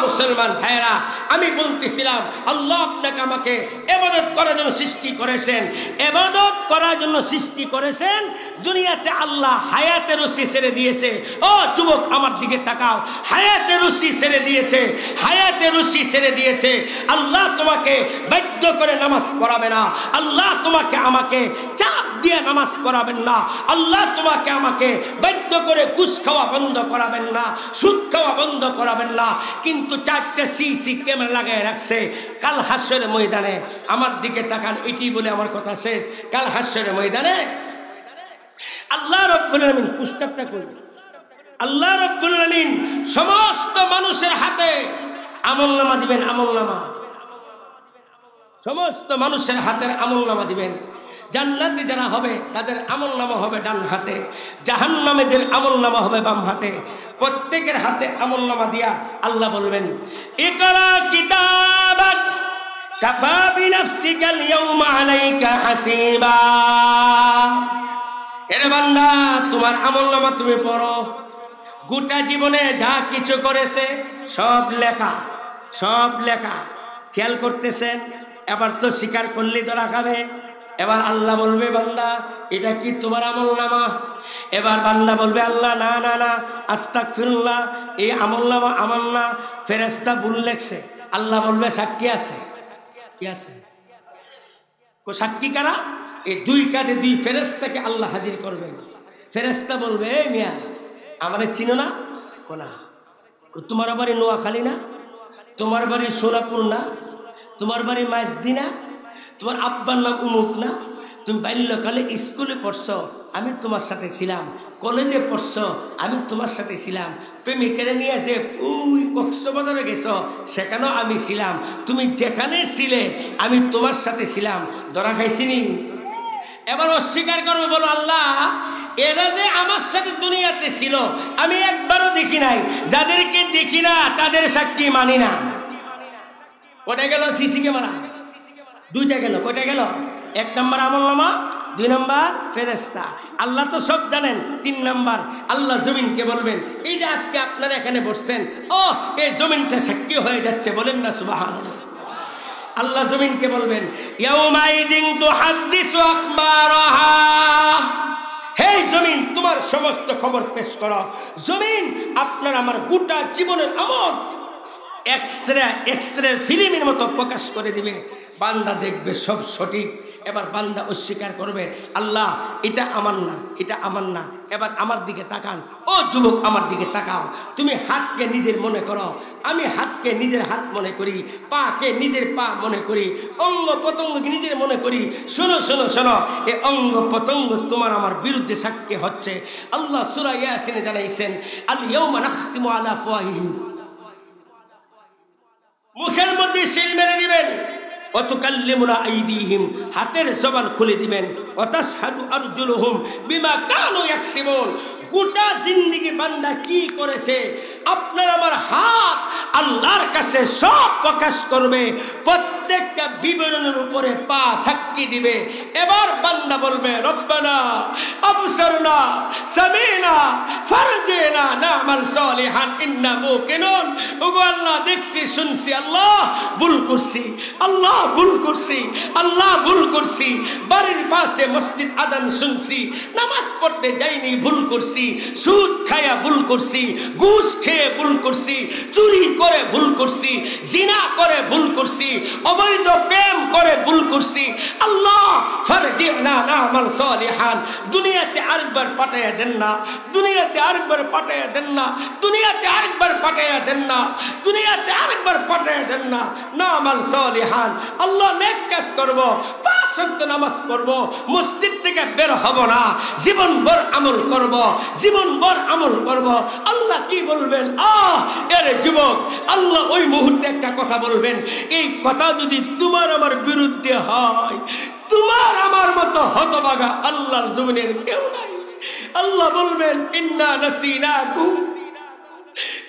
মুসলমান ভাইরা, আমি বলতেছিলাম আল্লাহ আপনাকে আমাকে ইবাদত করার জন্য সৃষ্টি করেছেন। ইবাদত করার জন্য সৃষ্টি করেছেন। দুনিয়াতে আল্লাহ হায়াতের রশি ছেড়ে দিয়েছে। ও যুবক আমার দিকে তাকাও, হায়াতের রশি ছেড়ে দিয়েছে, হায়াতের রশি ছেড়ে দিয়েছে। আল্লাহ তোমাকে বাধ্য করে নামাজ পড়াবে না। আল্লাহ তোমাকে আমাকে চাপ দিয়ে নামাজ পড়াবেন না। আল্লাহ তোমাকে আমাকে বাধ্য করে ঘুষ খাওয়া বন্ধ করাবেন না, সুদ খাওয়া বন্ধ করাবেন না। কিন্তু 4টা সিসি ক্যামেরা লাগায় রাখছে। কাল হাসরের ময়দানে আমার দিকে তাকান, এটি বলে আমার কথা শেষ। কাল হাসরের ময়দানে আল্লাহ রাব্বুল আলামিন পুস্তকটা করবে। আল্লাহ রাব্বুল আলামিন সমস্ত মানুষের হাতে আমলনামা দিবেন। আমলনামা, সমস্ত মানুষের হাতের আমলনামা দিবেন। জান্নাতি যারা হবে তাদের আমলনামা হবে ডান হাতে, জাহান্নামীদের আমলনামা হবে বাম হাতে। প্রত্যেকের হাতে আমলনামা দিয়া আল্লাহ বলবেন, ইকরা কিতাবাক কাফা বিনাফসিকাল ইয়াউমা আলাইকা হাসিবা। এরে বান্দা, তোমার আমলনামা তুমি পড়ো। গোটা জীবনে যা কিছু করেছে সব লেখা, সব লেখা। খেয়াল করতেছেন? এবার তো স্বীকার করলেই তো রাখাবে। এবার আল্লাহ বলবে, বান্দা এটা কি তোমার আমলনামা? এবার বান্দা বলবে, আল্লাহ না না না, আস্তাগফিরুল্লাহ, এই আমলনামা আমার না, ফেরেশতা ভুল লেখছে। আল্লাহ বলবে, সাক্ষী আছে? কি আছে? সাক্ষী কারা? এই 2 কাঁধে 2 ফেরেশতাকে আল্লাহ হাজির করবেন। ফেরেশতা বলবে, এই মিয়া আমারে চিনো না? কোনা, তোমার বাড়ি নোয়াখালী না? তোমার বাড়ি সোনাপুর না? তোমার বাড়ি মাইজদি না? তোমার আব্বার নাম উমুক না? তুমি বাল্যকালে স্কুলে পড়ছো, আমি তোমার সাথে ছিলাম। কলেজে পড়ছো, আমি তোমার সাথে ছিলাম। প্রেমিকের নিয়ে যে ওই কক্সবাজারে গেছো, সেখানেও আমি ছিলাম। তুমি যেখানে ছিলে আমি তোমার সাথে ছিলাম। ধরা খাইছিনি? এবার অস্বীকার করবো, বলো আল্লাহ এরা যে আমার সাথে দুনিয়াতে ছিল আমি একবারও দেখি নাই, যাদেরকে দেখি না তাদের সাক্ষী মানি না। কটা গেল সিসি ক্যামেরা? 2টা গেল। কটা গেল? 1 নম্বর আমলনামা, 2 নম্বর ফেরেশতা। আল্লাহ তো সব জানেন। 3 নম্বর আল্লাহ জমিনকে বলবেন, এই যে আজকে আপনারা এখানে বসছেন, ও এই জমিনটা সাক্ষী হয়ে যাচ্ছে, বলেন না সুবহানাল্লাহ। আল্লাহ জমিনকে বলবেন, ইয়াউমাইযিন তুহাদ্দিসু আখবারাহা। হে জমিন, তোমার সমস্ত খবর পেশ করো। জমিন আপনার আমার গোটা জীবনের আমল এক্সরে ফিল্মের মতো প্রকাশ করে দিবে। বান্দা দেখবে সব সঠিক। এবার বান্দা অস্বীকার করবে, আল্লাহ এটা আমার না, এটা আমার না। এবার আমার দিকে তাকান। ও যুবক আমার দিকে তাকাও। তুমি হাতকে নিজের মনে করো, আমি হাতকে নিজের হাত মনে করি, পাকে নিজের পা মনে করি, অঙ্গ প্রত্যঙ্গকে নিজের মনে করি। শোনো শোনো শোনো, এই অঙ্গ প্রত্যঙ্গ তোমার আমার বিরুদ্ধে সাক্ষী হচ্ছে। আল্লাহ সূরা ইয়াসিনে জানাইছেন, আল ইয়াউমা নাখতিমু আলা আফওয়াহিহিম, মুখের মধ্যে সিল মেরে দিবেন। ওয়াতুকাল্লিমুনা আইদিহিম, হাতের জবান খুলে দিবেন। ওয়াতাশহাদু আরজুলুহুম বিমা কানু ইয়াকসিবুন, গোটা জিন্দেগি বান্দা কি করেছে আপনার আমার হাত আল্লাহর কাছে সব প্রকাশ করবে, প্রত্যেকটা বিবরণের উপরে পা সাক্ষী দিবে। এবার বান্দা বলবে রব্বানা আবসারনা সামিনা ফারজিনা না'মাল সালিহান ইন্না মুকিনুন। ওগো আল্লাহ, দেখছি শুনছি, আল্লাহ ভুল করছি, আল্লাহ ভুল করছি, আল্লাহ ভুল করছি। বাড়ির পাশে মসজিদ আযান শুনছি, নামাজ পড়তে যাইনি, ভুল করছি। সুদ খায়া ভুল করছি, ঘুষ খেয়ে ভুল করছি, চুরি করে ভুল করছি, জিনা করে ভুল করছি, অবৈধ প্রেম করে ভুল করছি। আল্লাহ ফারজিনা না'মাল সালিহান। দুনিয়াতে আরেকবার পাঠাইয়া দেন না, দুনিয়াতে আরেকবার পাঠাইয়া দেন না, দুনিয়াতে আরেকবার পাঠাইয়া দেন না, দুনিয়াতে আরেকবার পাঠাইয়া দেন না। না'মাল সালিহান, আল্লাহ নেক কাজ করব, 5 ওয়াক্ত নামাজ পড়ব, মসজিদ থেকে বের হব না, জীবনভর আমল করব, জীবনভর আমল করব। আল্লাহ কি বলবেন? এর যুবক, আল্লাহ ওই মুহূর্তে একটা কথা বলবেন, এই কথা যদি তোমার আমার বিরুদ্ধে হয়, তোমার আমার মতো হতভাগা আল্লাহর জমিনের কেউ নাই। আল্লাহ বলবেন ইন্না নাসিনাকুম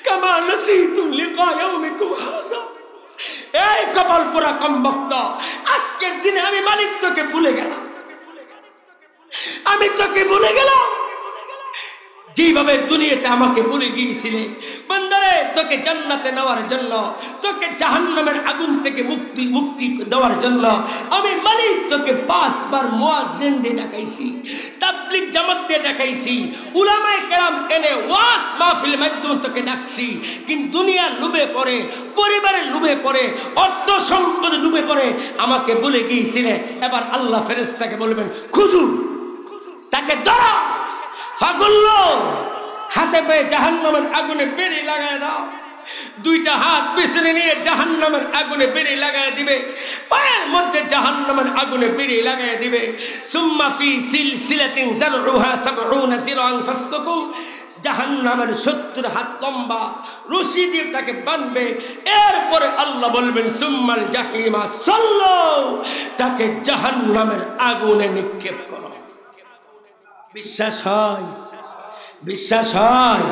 কামা নাসিতুম লিকা ইয়াউমিকুম হাযা। এই কপাল পোড়া কমবক্ত, আজকের দিনে আমি মালিক তোকে ভুলে গেলাম, আমি তোকে ভুলে গেলাম যেভাবে দুনিয়াতে আমাকে ভুলে গিয়েছিলে। বান্দারে, তোকে জান্নাতে নেওয়ার জন্য, তোকে জাহান্নামের আগুন থেকে মুক্তি দেওয়ার জন্য আমি মালিক তোকে 5 বার মুয়াজ্জিন দিয়ে ডাকাইছি, তাবলীগ জামাত দিয়ে ডাকাইছি, উলামায়ে কেরাম এনে ওয়াজ মাহফিল মাধ্যমে তোকে ডাকছি। কিন্তু দুনিয়ার লোভে পড়ে, পরিবারের লোভে পড়ে, অর্থ সম্পদ লোভে পড়ে আমাকে ভুলে গিয়েছিলে। এবার আল্লাহ ফেরেশতাকে বলবেন খুঁজুন, তাকে ধরো, ফাগুল্লো, হাতে পেয়ে জাহান্নামের আগুনে বেড়ি লাগায় দাও। 2টা হাত পিছনে নিয়ে জাহান্নামের আগুনে বেড়ি লাগায় দিবে, পায়ের মধ্যে জাহান্নামের আগুনে বেড়ি লাগায় দিবে। সুম্মা ফি সিলসিলাতিন যারউহা 70 যিরাআন ফাসলুকু। জাহান্নামের 70 হাত লম্বা রশি দিয়ে তাকে বাঁধবে। এরপরে আল্লাহ বলবেন সুম্মাল জাহিমা সাল্লু, তাকে জাহান্নামের আগুনে নিক্ষেপ করো। বিশ্বাস হয়? বিশ্বাস হয়?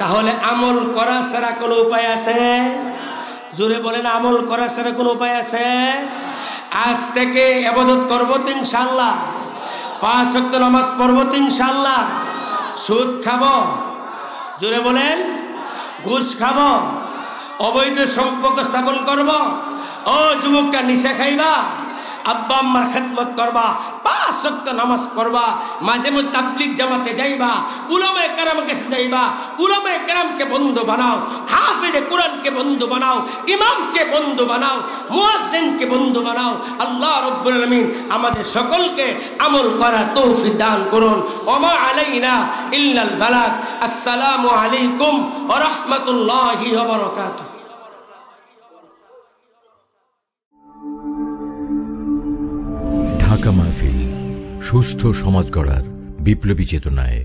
তাহলে আমল করা ছাড়া কোনো উপায় আছে? জোরে বলেন, আমল করা ছাড়া কোনো উপায় আছে? আজ থেকে ইবাদত করব তো ইনশাআল্লাহ, 5 ওয়াক্ত নামাজ পড়ব তো ইনশাআল্লাহ, সুদ খাবো, জোরে বলেন, ঘুষ খাবো, অবৈধ সম্পর্ক স্থাপন করব। ও যুবকরা, নিশা খাইবা, আব্বা আম্মার খেদমত করবা, 5 ওয়াক্ত নামাজ পড়বা, মাঝে মধ্যে তাবলীগ জামাতে যাইবা, উলামায়ে কেরামের কাছে যাইবা, উলামায়ে কেরামকে বন্ধু বানাও, হাফেজে কোরআনকে বন্ধু বানাও, ইমামকে বন্ধু বানাও, মুয়াজ্জিনকে বন্ধু বানাও। আল্লাহ রাব্বুল আলামিন আমাদের সকলকে আমল করার তৌফিক দান করুন। ওমা আলাইনা ইল্লাল বালাগ। আসসালামু আলাইকুম ওয়া রাহমাতুল্লাহি ওয়া বারাকাতুহু। ঢাকা মাহফিল, সুস্থ সমাজ গড়ার বিপ্লবী চেতনায়।